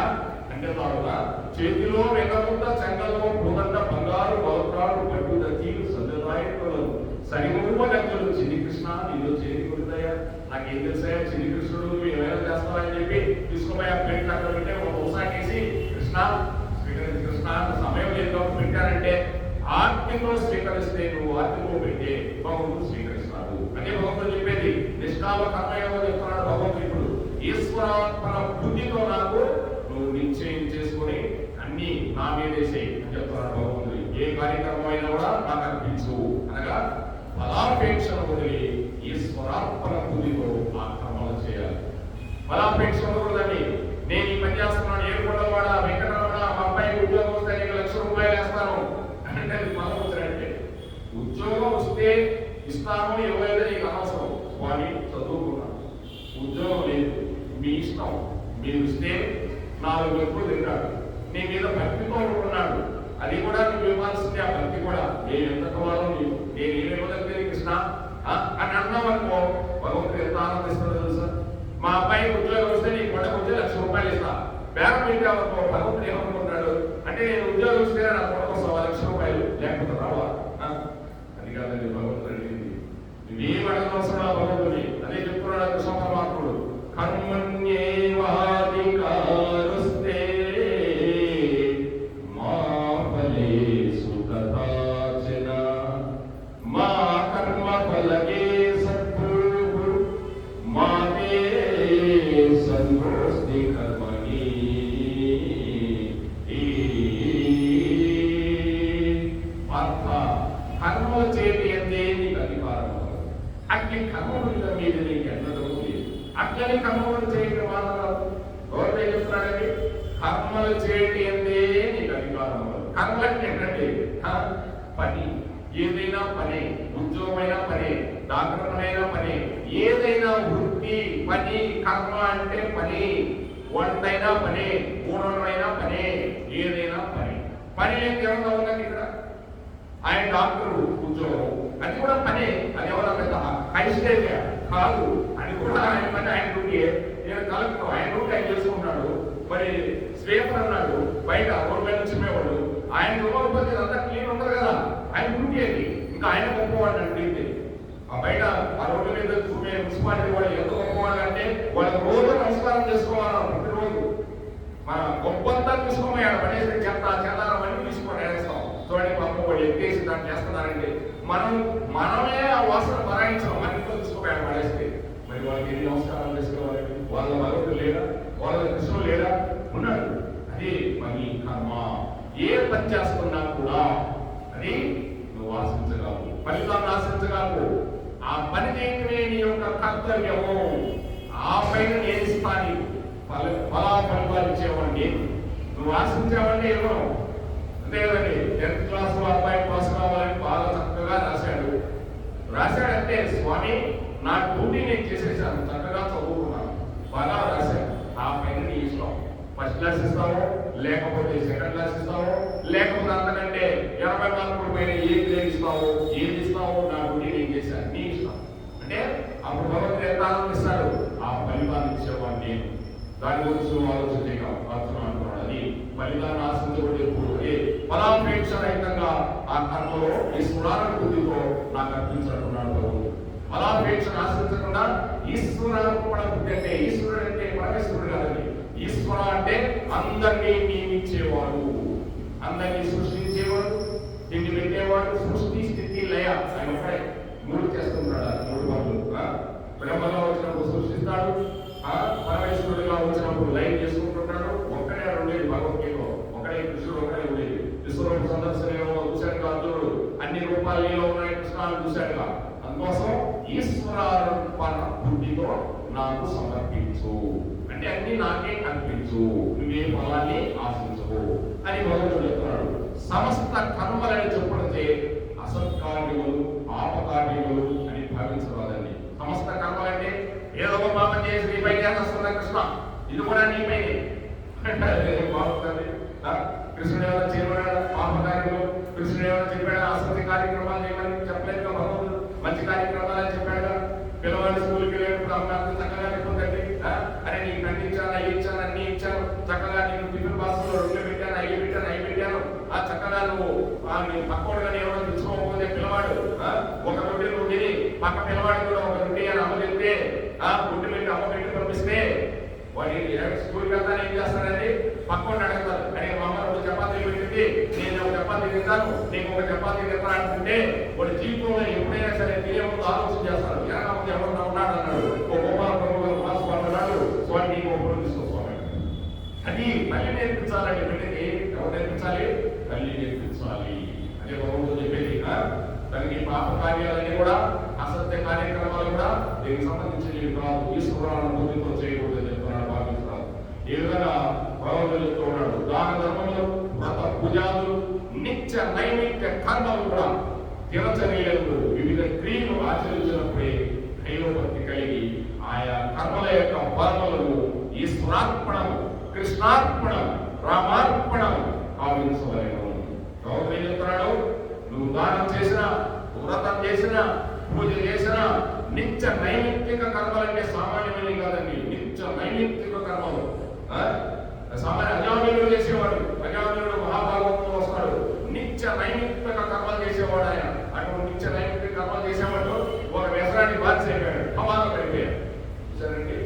అంటే తాడుగా చేతిలో వెనముద్ద చెంగలో భూదండ బంగారు బలత్రాడు పట్టుద తీరు సంజదాయకులు సరిమూవ గంజలు చిన్ని కృష్ణ నీలో చేతి కొడుతాయా, నాకేం తెలుసాయా చిన్ని కృష్ణుడు నువ్వు ఏమైనా చేస్తావని చెప్పి తీసుకోపోయా ప్లేట్ అక్కడ పెట్టే ఒక ఉసాకేసి కృష్ణ స్వీకరించి కృష్ణ సమయం లేదు పెట్టారంటే ఆర్తితో స్వీకరిస్తే నువ్వు ఆర్తితో పెట్టే భగవంతుడు స్వీకరిస్తాడు. అదే భగవంతుడు చెప్పేది నిష్కామ కర్మయోగం చెప్తున్నాడు భగవంతుడు. ఇప్పుడు ఈశ్వరాత్మన బుద్ధితో నాకు నువ్వు నిశ్చయం చేసుకుని అన్ని నా మీదేసేయి అని చెప్తున్నాడు భగవంతుడు. ఏ కార్యక్రమం అయినా కూడా నాకు అర్పించు అనగా ఫలాపేక్షను వదిలి ఈశ్వరాత్మన బుద్ధితో ఆ కర్మలు చేయాలి. ఫలాపేక్ష ఉండకూడదండి. నేను ఈ పని చేస్తున్నాను, ఏడుకొండవాడ వెంకటరమణ మా అబ్బాయికి ఉద్యోగం వస్తే నీకు ₹1,00,000 వేస్తాను అంటే అది ఫలం వచ్చాడంటే, ఉద్యోగం వస్తే ఇస్తాను 25 నీకు అనవసరం, స్వామి చదువుకున్నాను, ఉద్యోగం లేదు మీ ఇష్టం, మీరు ఇస్తే 4 గంటలు తింటాడు, నీ మీద భక్తితో ఉన్నాడు, అది కూడా నువ్వు ఇవ్వాల్సిందే. ఆ భక్తి కూడా నేను ఎంత కావాలో నేను ఏమివ్వగలిగే కృష్ణ అని అన్నావు అనుకో, భగవంతుడు ఎంత ఆనందిస్తాడో తెలుసా. మా అబ్బాయికి ఉద్యోగం వస్తే నీకు కొండకు ₹1,00,000 ఇస్తా, బేరం పెట్టావనుకో, భగవంతుడు ఏమనుకుంటున్నాడు అంటే నేను ఉద్యోగం వస్తే నా కొండకు ₹1,00,000 లేకపోతే రావా. అది కాదండి భగవంతుడు అడిగింది, నువ్వేం అడగవలసిన భగవంతుడి. అదే చెప్తున్నాడు కృష్ణ పరమాత్ముడు, కర్మణ్యేవాధికారస్తే మా ఫలేషు కదాచన మా కర్మ ఫలకే సద్గురు మాతే సంగోస్తి కర్మణి. కర్మల చేతి అందే నీకు అధికారం, అగ్ని కర్మల మీద నీకు ఎన్నడూ లేదు. అట్లని కర్మలు చేయడం మాత్రం గౌరవ చెప్తున్నాడండి. కర్మలు చేయటి అందే నీకు అధికారం. కర్మలంటే ఏంటంటే పని, ఏదైనా పని, ఉద్యోగమైనా పని, డాక్టర్మైనా పని, ఏదైనా వృత్తి పని. కర్మ అంటే పని, వంటైనా పని, ఊడమైనా పని, ఏదైనా పని. పని లేని ఎవరైనా ఉందండి ఇక్కడ. ఆయన డాక్టరు ఉద్యోగం, అది కూడా పనే. అది ఎవరో పెద్ద హైస్టేజ్ కాదు, అది కూడా ఆయన పని, ఆయన డ్యూటీ. నేను కలెక్టర్, ఆయన డ్యూటీ ఆయన చేసుకుంటున్నాడు. మరి స్వీపర్ అన్నాడు, బయట రోడ్డు మీద చిమ్మేవాడు, ఆయన ఇవ్వకపోతే అంతా క్లీన్ ఉండదు కదా, ఆయన డ్యూటీ అది. ఇంకా ఆయన గొప్పవాడు అంటే ఆ బయట ఆ రోడ్డు మీద చూపే మున్సిపాలిటీ వాళ్ళు ఎంత గొప్పవాళ్ళు అంటే వాళ్ళకి రోజు నమస్కారం చేసుకోవాలి. ప్రతిరోజు మన గొప్పంతా తీసుకోమయ్యాడు, పడేసి చెదారం అన్ని తీసుకొని వేస్తాం. చూడండి పాపం వాళ్ళు ఎత్తేసి దాన్ని చేస్తున్నారంటే మనమే ఆ వాసన భరాయించాం, మన ఇంట్లో తీసుకోపోయాడు పడేస్తే. మరి వాళ్ళకి ఎన్ని నమస్కారాలు చేసుకోవాలి? వాళ్ళ భగవంతుడు లేడా, వాళ్ళ కృష్ణుడు లేడా? ఉన్నాడు. అదే పని కర్మ. ఏ పని చేస్తున్నా కూడా అది నువ్వు ఆశించగలవు, ఫలితాన్ని ఆశించగలవు. ఆ పని చేయటమే నీ యొక్క కర్తవ్యము. ఆ పైన నేను ఇస్తాను, ఫలితాలు ఇచ్చేవాడిని. నువ్వు ఆశించేవాడిని ఇవ్వను, అంతే కదండి. 10th క్లాస్ అబ్బాయి పాస్ కావాలని బాగా చక్కగా రాశాడంటే స్వామి నా డ్యూటీ నేను చేసేసాను, చక్కగా చదువుకున్నాను, బాగా రాశాను, ఆ పైన నీ ఇష్టం. ఫస్ట్ క్లాస్ ఇస్తావో, లేకపోతే సెకండ్ క్లాస్ ఇస్తావో, లేకపోతే అంతకంటే 80 మార్కులు పైన ఏ గ్రేడ్ ఇస్తావో, ఏది ఇస్తావో, నా డ్యూటీ నేను చేశాను, నీ ఇష్టం. అంటే అప్పుడు భగవంతుడు ఎంత ఆనందిస్తాడు, ఆ ఫలితాన్ని ఇచ్చేవాడిని నేను. దాని గురించి ఆలోచన అంటున్నాడు. అది ఫలితాన్ని ఆశించబడి ఎప్పుడు ఫలాపేక్ష రహితంగా ఆ కర్మలో ఈశ్వరాల బుద్ధితో నాకు అర్పించాలనుకున్నాడు భగవంతుడు. ఫలాపేక్షను ఆశించకుండా ఈశ్వరార్పణ బుద్ధి అంటే, ఈశ్వరుడు అంటే పరమేశ్వరుడు కాదండి. ఈశ్వర అంటే అందరినీ నియమించేవాడు, అందరినీ సృష్టించేవాడు, తిండి పెట్టేవాడు. సృష్టి స్థితి లయ ఆయన ఒకడే 3 చేస్తున్నాడు. 3 పనులు. బ్రహ్మలో వచ్చినప్పుడు సృష్టిస్తాడు, పరమేశ్వరుడిగా వచ్చినప్పుడు లయం చేసుకుంటున్నాడు, విశ్వరూప సందర్శనలో చూశాడు కాదు, అన్ని రూపాలు నీలో ఉన్నాయి కృష్ణాన్ని చూశాడుగా. అందుకోసం ఈశ్వరార్పణ బుద్ధితో నాకు సమర్పించు, అంటే అన్ని నాకే అర్పించు, నువ్వే ఫలాన్ని ఆశించవు అని భగవంతుడు చెప్తున్నాడు. సమస్త కర్మలని చెప్పుడితే అసత్కార్యములు పాపకార్యములు అని భావించరాదండి. సమస్త కర్మలంటే ఏదో ఒక పాపం చేసి నీపై చేస్తున్నా కృష్ణ, ఇది కూడా నీపైనే బాగుంటుంది. కృష్ణుడు ఏమైనా చేయమన్నాడు పాపకార్యములు, కృష్ణుడు ఏమైనా చెప్పాడు అసత్య కార్యక్రమాలు చేయమని చెప్పలేదు భగవంతుడు, మంచి కార్యక్రమాలని చెప్పాడు. పిల్లవాడు స్కూల్కి వెళ్ళేటప్పుడు అమ్మాయి చక్కగా లేకపోతే అరే నీకు అన్ని ఇచ్చాను, అవి ఇచ్చాను, అన్ని ఇచ్చాను, చక్కగా నీకు టిఫిన్ బాక్స్ లో 2 పెట్టాను, 5 పెట్టాను, 5 పెట్టాను, ఆ చక్కగా నువ్వు నీ పక్కోడుగానే ఎవరో తెచ్చుకోకపోతే పిల్లవాడు ఒక రొట్టె నువ్వు తిని పక్క పిల్లవాడు కూడా ఒక రొట్టె అని అమ్మ తింటే గుడ్డు పెట్టి అమ్మ పెట్టి పంపిస్తే వాడి స్కూల్కి వెళ్తాను ఏం చేస్తానండి పక్కోడిని అడుగుతారు, అరే మా అమ్మ 2 చపాతీలు పెట్టింది, నేను ఒక చపాతీ తింటాను, నీకు ఒక చపాతీ తింటాను అనుకుంటే వాడి జీవితంలో ఎప్పుడైనా సరే తినే ముందు ఆలోచన చేస్తారు, ఎనక ఎవరన్నా ఉన్నాడు అన్నాడు, ఓ గోపాల మాసు అన్నాడు, స్వామి నీకు ఒకరు తీసుకోవాలి. అది మళ్ళీ నేర్పించాలండి బిడ్డకి. ఎవరు నేర్పించాలి? తల్లి నేర్పించాలి. అదే భగవంతుడు చెప్పేది. తనకి పాప కార్యాలన్నీ కూడా అసత్య కార్యక్రమాలు కూడా దీనికి సంబంధించినవి కాదు, ఈశ్వరాలను బుద్ధితో చేయకూడదని చెప్తున్నాడు భావిస్తున్నాడు. ఈ విధంగా భగవంతుడు చెప్తూ ఉన్నాడు. దాన ధర్మములు, వ్రత పూజాలు, నిత్య నైమిత్య కర్మలు కూడా దినచర్యలు వివిధ క్రియలు ఆచరించినప్పుడే దైవభక్తి కలిగి ఆయా కర్మల యొక్క ఫలములను ఈశ్వరార్పణం, కృష్ణార్పణం, రామార్పణం భావించవలెను. భగవంతుడు ఏం చెప్తున్నాడు? నువ్వు దానం చేసిన, వ్రతం చేసిన, పూజ చేసిన నిత్య నైమిత్తిక కర్మలంటే సామాన్యమైనవి కాదండి. నిత్య నైమిత్తిక కర్మలు సామాన్య అజామినుడు చేసేవాడు, అజామినుడు మహాభాగవంతుడు వస్తాడు, నిత్య నైమిత్తిక కర్మలు చేసేవాడు ఆయన. అటువంటి నిత్య నైమిత్తిక కర్మలు చేసేవాడు ఒక వ్యసనాన్ని బాధ్యత అయిపోయాడు, సమానం అయిపోయాడు. చూసారండి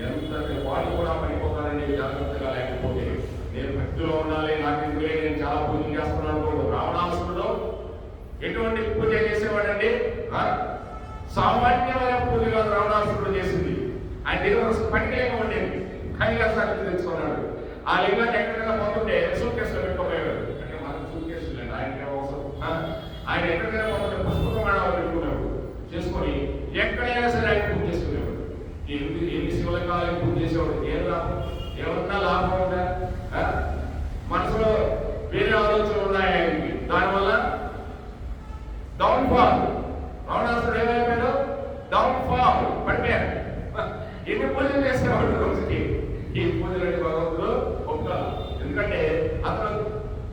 ఎంత వాళ్ళు కూడా పడిపోతారండి జాగ్రత్తగా లేకపోతే. నేను భక్తిలో ఉండాలి, నాకు ఇందులో నేను చాలా పూజలు చేస్తున్నాను. రావణాసురుడు ఎటువంటి పూజ చేసేవాడండి? సామాన్యమైన పూజ కాదు రావణాసురుడు చేసింది. ఆయన దగ్గర పట్టికలేక ఉండేది, కైలాసానికి తెచ్చుకున్నాడు. ఆ లింగాన్ని ఎక్కడికైనా పోతుంటే సూట్ కేసులో పెట్టుకోపోయాడు. అంటే మనకు సూట్ కేసులు లేండి, ఆయనకి అవసరం. ఆయన ఎక్కడికైనా పోతుంటే పుష్పకమాణాలు పెట్టుకున్నాడు, చేసుకొని ఎక్కడైనా సరే ఆయన పూజ చేసుకునేవాడు. ఎన్ని శివలింగాలను పూజ చేసేవాడు. ఏం లాభం? ఏమన్నా లాభం ఉందా? మనసులో వేరే ఆలోచనలు ఉన్నాయి ఆయనకి. దానివల్ల డౌన్ఫాల్. రావణాసురుడు ఏమైపోయాడు? డౌన్ఫాల్, పడిపోయాడు. ఎన్ని పూజలు చేసేవాడు రోజుకి? ఈ పూజలని భగవంతుడు ఒక్క. ఎందుకంటే అతను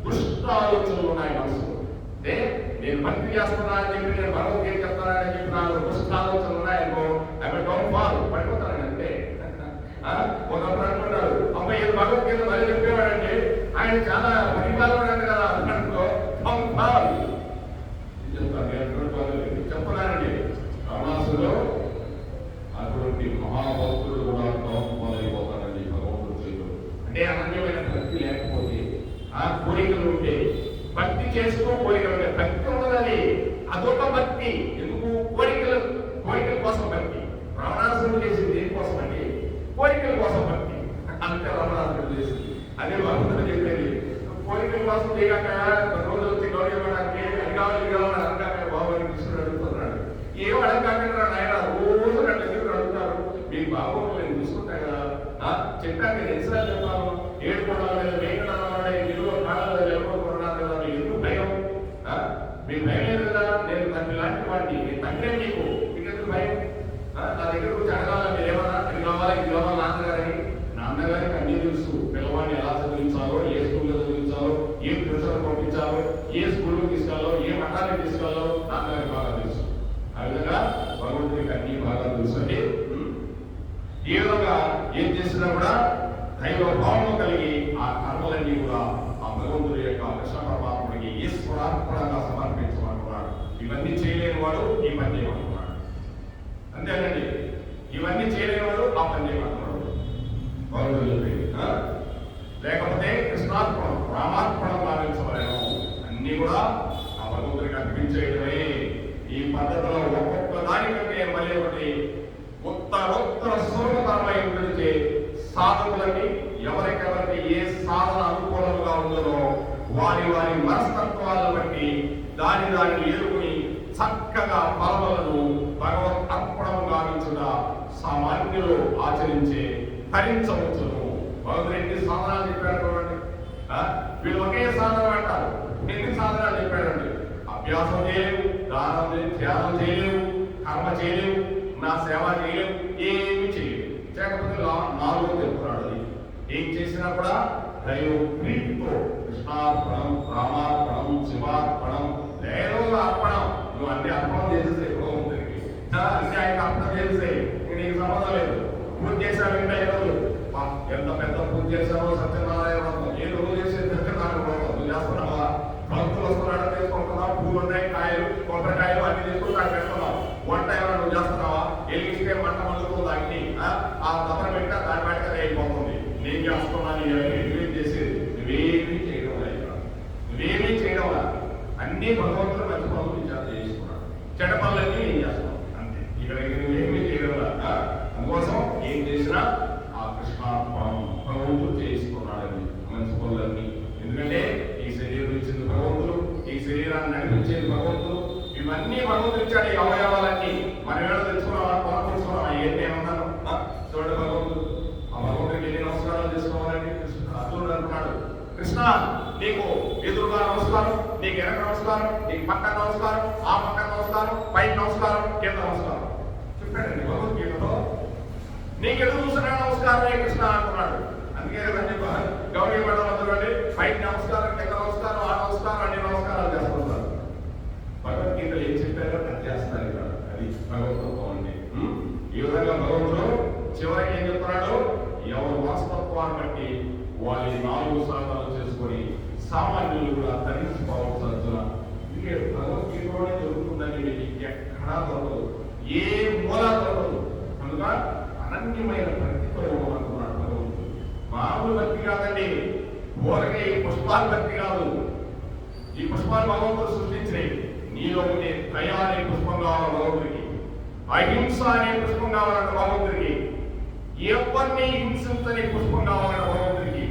దుష్ట ఆలోచనలు ఉన్నాయి మనసులో. అంటే నేను భక్తి చేస్తున్నా అని చెప్పి, నేను భగవద్గీత చెప్తానని చెప్పి నాకు దుష్ట ఆలోచనలు ఉన్నాయనుకో, అవి డౌన్ఫాల్, పడిపోతాను అంతే. ఒకప్పుడు అనుకుంటాడు అమ్మాయి ఇది భగవద్గీత మళ్ళీ చెప్పేవాడంటే ఆయన చాలా పరిపాలన కదా అనుకో, డౌన్ఫాల్ చెప్పనానండి. రావణాసురుడు అటువంటి మహాభక్తుడు కూడా డౌన్ఫాల్ అయిపోతాడండి భగవంతుడు చేతులు. అంటే అనన్యమైన భక్తి లేకపోతే, ఆ కోరికలు ఉంటే, భక్తి చేసుకో కోరికలు ఉంటే, భక్తి ఉండదని అదొక భక్తి. ఎందుకు? కోరికల కోసం భక్తి. రావణాసురుడు చేసింది దేనికోసం అండి? కోరికల కోసం భక్తి. అంతే రావణాసురుడు చేసింది. అదే భగవంతుడు చెప్పేది. కోరికల కోసం చేయక రోజు వచ్చి గౌరీ ఇవ్వడానికి అది కావాలి ఇది కావాలి అనగానే బాబు కృష్ణుడు అడుగుతున్నాడు. ఏం అడగకుండా నాయన రోజు నన్ను ఎందుకు అడుగుతారు? మీ బాబు నేను చూసుకుంటా కదా, చెప్పాను నేను ఎన్నిసార్లు చెప్పాను, 7 కోణాల మీద వేయకుండా నిలువ కాలాలు నిలబడుకున్నాను కదా, మీకు ఎందుకు భయం? మీకు భయం లేదు కదా, నేను తండ్రి లాంటి వాడిని, నేను తండ్రి మీకు ఎందుకు భయం? నా దగ్గర వచ్చి అడగాల మీరు ఏమన్నా ఇది కావాలి ఇది కావాలి నాన్నగారని. నాన్నగారికి అన్ని తెలుసు, పిల్లవాడిని ఎలా చదివించాలో, ఏ స్కూల్లో చదివించాలో, ఏ ట్యూషన్ పంపించాలో, ఏ స్కూల్కి తీసుకెళ్ళాలో, ఏ మఠానికి తీసుకెళ్ళాలో నాన్నగారికి బాగా తెలుసు. ఆ విధంగా భగవంతుడికి అన్ని బాగా తెలుసు అండి. ఈ విధంగా ఏం చేసినా కూడా దైవ భావన కలిగి ఆ కర్మలన్నీ కూడా ఆ భగవంతుడి యొక్క కృష్ణ పరమాత్ముడికి ఈశ్వరార్పణంగా సమర్పించమంటున్నాడు. ఇవన్నీ చేయలేని వాడు ఈ పని చేయమంటున్నాడు. అంతేనండి, ఇవన్నీ చేయలేని వాడు ఆ పని చేయమంటున్నాడు భగవంతుడు. లేకపోతే కృష్ణార్పణం, రామార్పణం భావించవలేను. అన్ని కూడా ఆ భగవంతుడికి అర్పించేయడమే. ఈ పద్ధతిలో ఒక్కొక్క దానికంటే మళ్ళీ ఒకటి ఉత్తరోత్తర సులభతరమై ఉంటే సాధకులకి ఎవరికెవరికి ఏ సాధన అనుకూలంగా ఉందో వారి వారి ఆచరించే ధరించవచ్చును. భగవంతుడు ఎన్ని సాధనాలు చెప్పాడు చూడండి. వీళ్ళు ఒకే సాధన అంటారు, ఎన్ని సాధనాలు చెప్పాడండి. అభ్యాసం చేయలేవు, దానం ధ్యానం చేయలేవు, కర్మ చేయలేవు, నా సేవ చేయలేవు, ఏమి చేయలేవు. చేయకపోతే 4 చెప్తున్నాడు. అది ఏం చేసినా కూడా దైవ ప్రీతితో కృష్ణార్పణం, రామార్పణం, శివార్పణం, లేదో అర్పణం. నువ్వు అన్ని అర్పణం చేసేసే భగవంతుడికి, అన్ని ఆయన అర్పణ చేసేసే, నీకు సంబంధం లేదు. పూజ చేశావు ఇంకా ఏ రోజు ఎంత పెద్ద పూజ చేశావో, సత్యనారాయణ వ్రతం ఏ రోజు చేసేది సత్యనారాయణ వ్రతం నువ్వు చేస్తున్నావా? భక్తులు వస్తున్నాడు తీసుకుంటున్నావు, పూలు ఉన్నాయి, కాయలు కొబ్బరికాయలు అన్ని తీసుకుని అక్కడ పెడుతున్నావు. వంట ఏమైనా నువ్వు చేస్తున్నావా? వెలిగిస్తే మంట మండుతుంది, అగ్ని ఆ దప్పన పెట్టా దాని బయటగా అయిపోతుంది. నేను చేస్తున్నాను ఇవేం చేసేది, నువ్వేమీ చేయడం లేదు, నువ్వేమీ చేయడం లా. అన్ని భగవంతుడు మంచి పనులు విచారణ చేసుకున్నాడు, చెడ్డ పనులన్నీ ఏం చేస్తున్నావు అంతే. ఇక్కడ నువ్వేమీ చేయడం లా. అందుకోసం ఏం చేసినా ఆ కృష్ణార్పణం భగవంతుడు చేసుకున్నాడని మంచి పనులన్నీ. ఎందుకంటే ఈ శరీరం ఇచ్చింది భగవంతుడు, ఈ శరీరాన్ని నడిపించేది భగవంతుడు, ఇవన్నీ భగవంతుడు ఇచ్చాడు. ఈ అవయవాలన్నీ మనం ఏదో తెచ్చుకున్నావా, కొనుక్కొచ్చుకున్నావా, ఏంటి ఏమన్నాను చూడండి. భగవంతుడు ఆ భగవంతుడికి ఎన్ని నమస్కారాలు చేసుకోవాలండి. అర్జునుడు అంటున్నాడు, కృష్ణ నీకు ఎదురుగా నమస్కారం, నీకు వెనక నమస్కారం, నీకు పక్కన నమస్కారం, ఆ పక్కన నమస్కారం, పైన నమస్కారం, కింద నమస్కారం చెప్పాడండి భగవద్గీతలో. నీకు ఎదురు చూసినా నమస్కారమే కృష్ణ అంటున్నాడు. అందుకే కదండి గౌరీ మండలంలోని పైన నమస్కారం, కింద నమస్కారం, ఆ నమస్కారం, అన్ని నమస్కారాలు చేస్తుంటారు. భగవద్గీతలు ఏం చెప్పారో అది చేస్తారు ఇక్కడ. అది భగవద్గీతం అండి. ఈ విధంగా భగవంతుడు చివరికి ఏం చెప్తున్నాడు, ఎవరు వాస్తవాన్ని బట్టి వాళ్ళ 4 సాధనలు చేసుకొని సామాన్యులు కూడా తరించిపోవచ్చు. అర్జున ఇదే భగవద్గీతలోనే దొరుకుతుందని ఎక్కడా దొరకదు, ఏ మూల దొరకదు. కనుక అనన్యమైన భక్తితో అంటున్నాడు భగవంతుడు. మామూలు భక్తి కాదండి, ఊరకే ఈ పుష్పాల భక్తి కాదు. ఈ పుష్పాలు భగవంతుడు సృష్టించినవి. నీలో ఉండే దయ అనే పుష్పం కావాలి భగవంతుడికి, అహింస అనే పుష్పం కావాలంట భగవంతుడికి, ఎవరిని హింసించని పుష్పం కావాలంట భగవంతుడికి,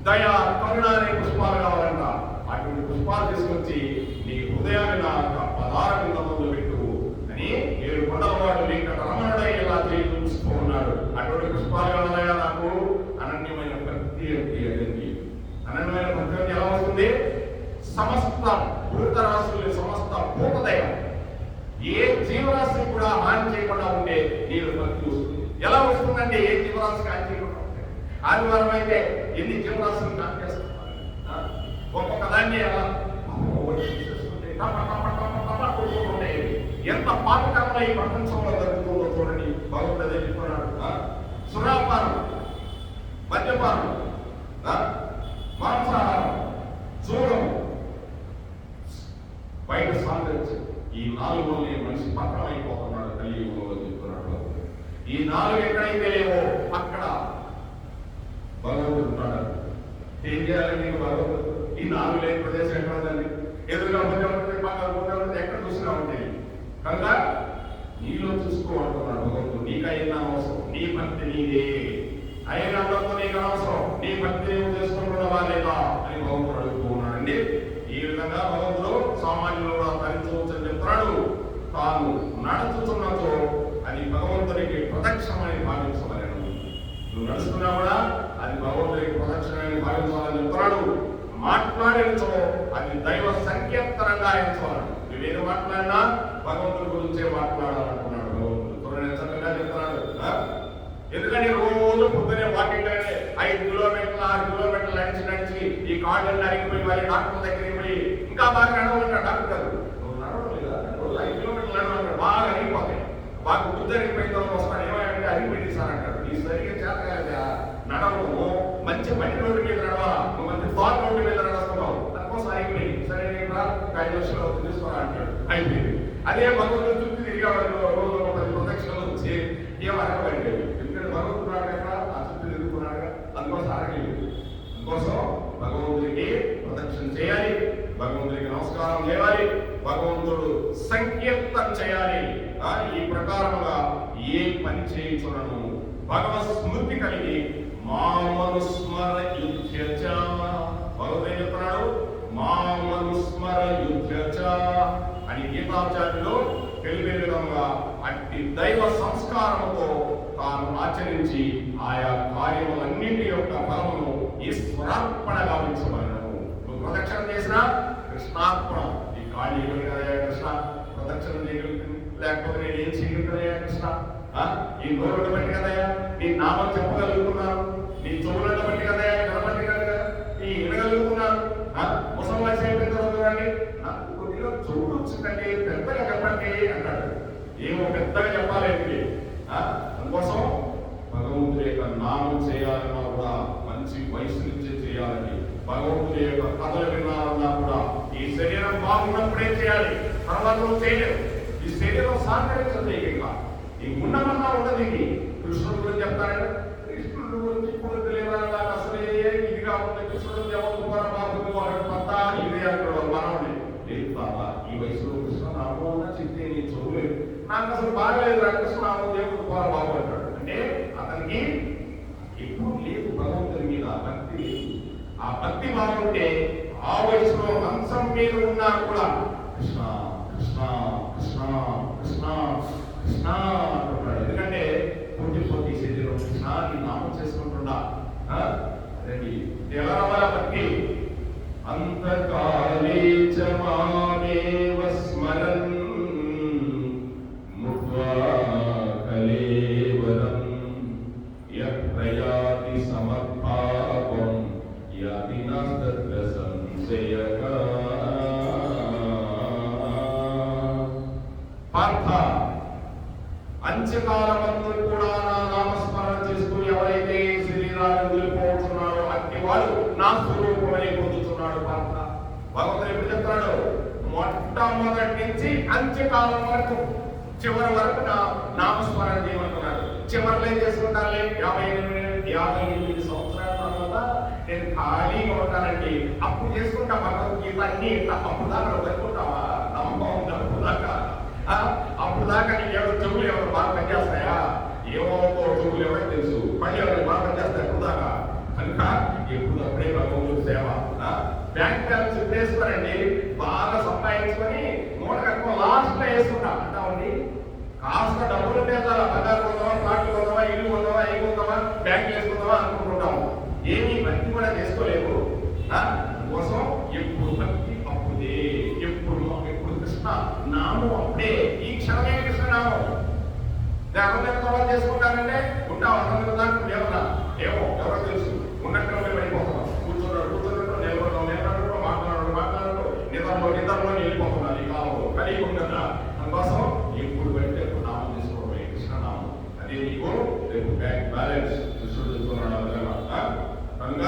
దయ కరుణ అనే పుష్పాలు కావాలంట. అటువంటి పుష్పాలు తీసుకొచ్చి నీ హృదయాన్ని నా పదార కింద ముందు పెట్టు అని 7 కొండల వాడు వెంకట రమణుడై ఇలా చేయి చూస్తూ ఉన్నాడు. అటువంటి పుష్పాలు కావాలయా నాకు. అనన్యమైన భక్తి అంటే అనన్యమైన భక్తి అంటే ఎలా వస్తుంది? సమస్త భూతరాశులు, సమస్త భూతదయం, ఏ జీవరాశిని కూడా హాని చేయకుండా ఉండే నీరు భక్తి వస్తుంది. ఎలా వస్తుందంటే ఏ జీవరాశికి హాని చేయకుండా ఉంటాయి. ఆదివారం అయితే ఎన్ని జీవరాశులు కాకేస్తున్నారు, ఒక్కొక్క దాన్ని ఎలా ఉంటాయి. ఎంత పాపకర్మ ఈ ప్రపంచంలో జరుగుతుందో చూడండి. భగవంతుడు చెప్తున్నాడు, సురాపానం, మద్యపానం, మాంసాహారం, చూడం, బయట సాంగత్యం, ఈ 4 మనిషి పత్రం అయిపోతున్నాడు కలియుగంలో చెప్తున్నాడు. ఈ 4 ఎక్కడైతే లేవో అక్కడ భగవంతుడు ఉన్నాడు. ఏం చేయాలి నీకు భగవంతుడు? ఈ 4 లేని ప్రదేశం ఎక్కడ ఉందండి? ఎదురుగా ఉంటే పక్కన ఎక్కడ చూసినా ఉంటాయి. కనుక నీలో చూసుకో అంటున్నాడు భగవంతుడు. నీకైనా అవసరం, నీ భక్తి నీదే, అయినా నీకు అనవసరం, నీ భక్తి నీవు చేసుకుంటున్నావా లేదా అని భగవంతుడు అడుగుతూ ఉన్నాడండి. ఈ విధంగా భగవంతుడు సామాన్యులు ధరించవచ్చని చెప్తున్నాడు. తాను నడుచుతున్నతో అది భగవంతుడికి ప్రదక్షిణమని భావించమని. నువ్వు నడుస్తున్నా కూడా అది భగవంతుడికి ప్రదక్షిణమని భావించాలని చెప్తున్నాడు. మాట్లాడినచో అది దైవ సంకీర్తనంగా ఎంచాలి. నువ్వేదో మాట్లాడినా భగవంతుడి గురించే మాట్లాడాలనుకున్నాడు భగవంతుడు. త్వరగా చక్కగా చెప్తున్నాడు. ఎందుకంటే రోజు పొద్దునే వాకింగ్ 5 కిలోమీటర్లు 6 కిలోమీటర్లు నడిచి ఈ కాళ్ళని అరిగిపోయి మరి డాక్టర్ దగ్గరికి పోయి ఇంకా బాగా నడవమంటాడు డాక్టర్ గారు. నువ్వు నడవడం లేదా? రోజు 5 కిలోమీటర్లు నడవమంటాడు. బాగా అరిగిపోతాయి. బాగా బుద్ధి అరిగిపోయిన తర్వాత వస్తాడు. ఏమంటే అరిగిపోయింది సార్ అంటాడు. నీ సరిగ్గా చేత నడవము, మంచి మట్టి రోడ్డు మీద నడవాలా, నువ్వు మంచి తార్ రోడ్డు మీద నడుస్తున్నావు, దానికోసం అయిపోయింది. సరే 5 లక్షలు తీసుకోరా అంటాడు. అయిపోయింది. అదే భగవంతుడు చుట్టూ తిరిగాడు రోజు 10 ప్రదక్షిణలు వచ్చి ఏమనకపోయింది. ఎందుకంటే భగవంతుడు ఎక్కడ ఆ చుట్టూ తిరుగుతున్నాడుగా, అందుకోసం అరగలేదు. అందుకోసం భగవంతుడికి ప్రదక్షిణ చేయాలి, భగవంతుడికి నమస్కారం చేయాలి, భగవంతుడు సంకీర్తన చేయాలి. ఈ ప్రకారముగా ఏ పని చేయించునను భగవత్ స్మృతి కలిగి మామనుస్మర యుధ్యచ. భగవంతుడు ఏం చెప్తున్నాడు? మామనుస్మర యుధ్యచ అని గీతాచార్యులు తెలిపే విధంగా అట్టి దైవ సంస్కారముతో తాను ఆచరించి ఆయా కార్యములన్నింటి యొక్క ఫలమును ఈశ్వరార్పణగా ఉంచమను. నువ్వు ప్రదక్షిణ చేసినా కృష్ణార్పణ. ఈ కాళీ కదయా కృష్ణ, ప్రదక్షిణ చేయగలుగుతుంది, లేకపోతే నేను ఏం చేయగలుగుతాయా కృష్ణ, ఈ నోరుని బట్టి కదయా నీ నామం చెప్పగలుగుతున్నాను, నీ చెవులను బట్టి కదయా వినబట్టి కదా నీ వినగలుగుతున్నాను. ముసలి వయసు అయిపోయింది నాకు కొద్దిగా చెవులు వచ్చిందండి, పెద్దగా చెప్పండి అంటాడు. ఏమో పెద్దగా చెప్పాలి. అందుకోసం భగవంతుడి యొక్క నామం చేయాలన్నా కూడా మంచి వయసు నుంచే చేయాలని, భగవంతుడి యొక్క కథలు వినాలన్నా కూడా ఈ శరీరం బాగున్నప్పుడే చేయాలి, తర్వాత చేయలేవు. ఈ శరీరం సహకరించదు. ఇంకా ఈ ఉండమన్నా ఉండదు. ఇది కృష్ణుడు గురించి చెప్తారంటే కృష్ణుడు గురించి ఇప్పుడు తెలియదా అసలే ఇదిగా ఉంది. కృష్ణుడు పత్తా ఇదే అంటాడు మనవుడి. లేదు బాబా, ఈ వయసులో కృష్ణ నామం అన్నా చెప్తే నీ చదువులేదు, నాకు అసలు బాగలేదు రా కృష్ణనామం దేవుడు ద్వారా బాబు అంటాడు. అంటే అతనికి ఎప్పుడు లేదు భగవంతుడి మీద భక్తి లేదు. ఆ భక్తి బాగుంటే ఆ వయసులో హంసం మీద ఉన్నా కూడా కృష్ణ కృష్ణ కృష్ణ కృష్ణ కృష్ణ అంటున్నాడు. ఎందుకంటే పొట్టి శరీరం కృష్ణ నీ నామం చేసుకుంటున్నా. అదండి ఎలా రావాలా భక్తి? అంతకాలే చ మామేవ స్మరన్ ముక్త్వా కలేవరం యత్రయాతి సమర్పాపం యాతి నాస్తత్ర సంశయః. పార్థ, అంత్యకాలమందు కూడా నా నామస్మరణ చేస్తూ ఎవరైతే శరీరాన్ని వదిలిపోతున్నాడో అట్టి వాడు నా స్వరూపమని పొందుతున్నాడు. పార్థ, భగవంతుడు ఎప్పుడు చెప్తాడు? మొట్టమొదటి నుంచి అంత్యకాలం వరకు, చివరి వరకు నా నామస్మరణ చేయమంటున్నాడు. చివరిలో ఏం చేసుకుంటానులే 58 సంవత్సరాల తర్వాత నేను ఖాళీగా ఉంటానండి, అప్పుడు చేసుకుంటా భగవద్గీత అన్ని. అప్పుడు దాకా వదులుకుంటావా? నమ్మకం అప్పుడు దాకా. అప్పుడు దాకా నీకు ఎవరు చెవులు ఎవరు బాగా పనిచేస్తాయా? ఏమో చెవులు ఎవరికి తెలుసు, పని ఎవరు బాగా పనిచేస్తాయి ఎప్పుడు దాకా. కనుక ఎప్పుడు అప్పుడే భగవంతుడు సేవ. బ్యాంక్ బ్యాలెన్స్ వేసుకోరండి, బాగా సంపాదించుకొని మూట కట్టుకుని లాస్ట్ లో వేసుకుంటా అంటామండి. కాస్త డబ్బులు ఉంటే చాలా బంగారు కొందామా, ప్లాట్లు కొందామా, ఇల్లు కొందామా, ఏ కొందామా, బ్యాంక్ వేసుకుందామా అనుకుంటుంటాము. ఏమీ భక్తి కూడా చేసుకోలేవు. అందుకోసం ఎప్పుడు భక్తి అప్పుడే, ఎప్పుడు కృష్ణ నామం అప్పుడే, ఈ క్షణమే కృష్ణ నామం. అర్థం చేసుకుంటానంటే ఉంటావు అర్థం దానికి లేవనా? ఏమో ఎవరో తెలుసు. ఉన్నట్టు వెళ్ళిపోతున్నాం, కూర్చున్నాడు నిలబడడం మాట్లాడడం నిద్రలో వెళ్ళిపోతున్నారు ఈ కాలంలో కలిగి ఉండదా. అందుకోసం ఎప్పుడు పెడితే ఎప్పుడు నామం తీసుకోవడమే కృష్ణనామం. అదే నీకు రేపు బ్యాంక్ బ్యాలెన్స్ కృష్ణుడు చెప్తున్నాడు. కనుక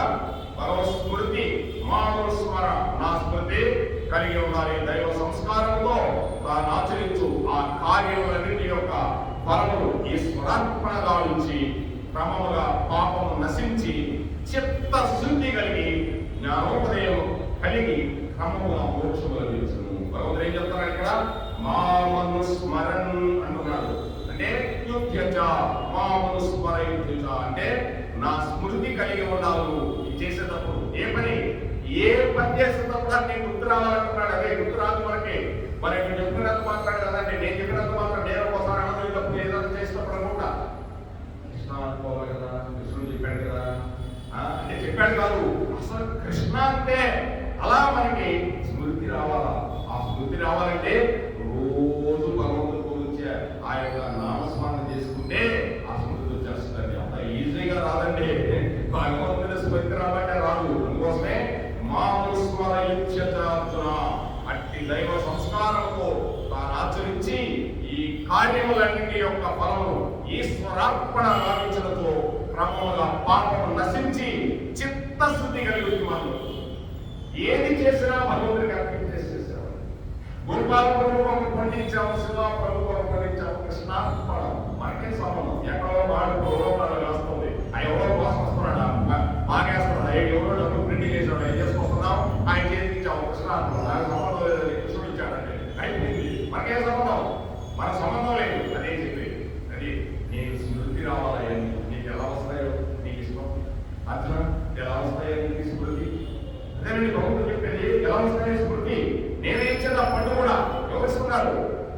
భగవస్మృతి మామూలు స్మర నా స్మృతి కలిగి ఉండాలి. దైవ సంస్కారంతో తాను ఆచరించు ఆ కార్యములన్నింటి యొక్క ఫలములు ఈ స్మరార్పణగా ఉంచి క్రమముగా పాపము నశించి చిత్త శుద్ధి కలిగి జ్ఞానోదయం కలిగి క్రమముగా మోక్షము లభించును. భగవంతుడు ఏం చెప్తారు ఇక్కడ? మామను స్మరన్ అంటున్నాడు. అంటే యుద్ధ మామను స్మరయుద్ధ అంటే నా స్మృతి కలిగి ఉండాలి. చేసేటప్పుడు ఏ పని చేసేటప్పుడు నేను గుర్తు రావాలంటున్నాడు. అదే గుర్తు రాదు మనకి. మరి నేను చెప్పినంత మాత్రం కదండి, నేను చెప్పినంత మాత్రం నేను ఒకసారి అనుకునేటప్పుడు ఏదైనా చేసినప్పుడు అనుకుంటా కృష్ణ అనుకోవాలి కదా, కృష్ణుడు చెప్పాడు కదా అంటే చెప్పాడు కాదు. అసలు కృష్ణ అంటే అలా మనకి స్మృతి రావాలా. ఆ స్మృతి రావాలంటే రోజు భగవంతుడి గురించి ఆ యొక్క నామస్మరణ చేసుకుంటే ఆ స్మృతి వచ్చేస్తుందండి. అంత ఈజీగా రాదండి. భగవంతుడి స్మృతి రావాలంటే రాదు. అందుకోసమే మామూలు స్మరయుచ్యతార్జున అట్టి దైవ సంస్కారంతో తాను ఆచరించి ఈ కార్యములన్నింటి యొక్క ఫలము ఈశ్వరార్పణ భావించడంతో క్రమముగా పాపము నశించి చిత్తశుద్ధి కలిగి మనం ఏది చేసినా భగవంతుడికి అర్పించేసేసాము. గురుపాల ప్రభుత్వం పండించాము, శివ ప్రభుత్వం పండించాము, కృష్ణార్పణ మనకే సంబంధం. ఎక్కడో వాడు గౌరవాలు వేస్తుంది, ఆ ఎవరో కోసం వస్తున్నాడా బాగేస్తున్నాడు, ఎవరో డబ్బులు ప్రింటింగ్ చేసాడు, ఏం చేసుకొస్తున్నాం, ఆయన చేయించాము కృష్ణార్పణ. నాకు సంబంధం లేదండి, కృష్ణుడు ఇచ్చాడండి, అయిపోయింది. మనకే సంబంధం, మన సంబంధం లేదు. అదే చెప్పేది. అది నీకు స్మృతి రావాలని నీకు ఎలా వస్తాయో నీకు ఇష్టం. అర్జున ఎలా వస్తాయో నీకు స్మృతి. అదేనండి భగవంతుడు చెప్పేది. ఎలా వస్తాయో స్మృతి. నేనే ఇచ్చేది ఆ పండు కూడా ఎవరిస్తున్నారు?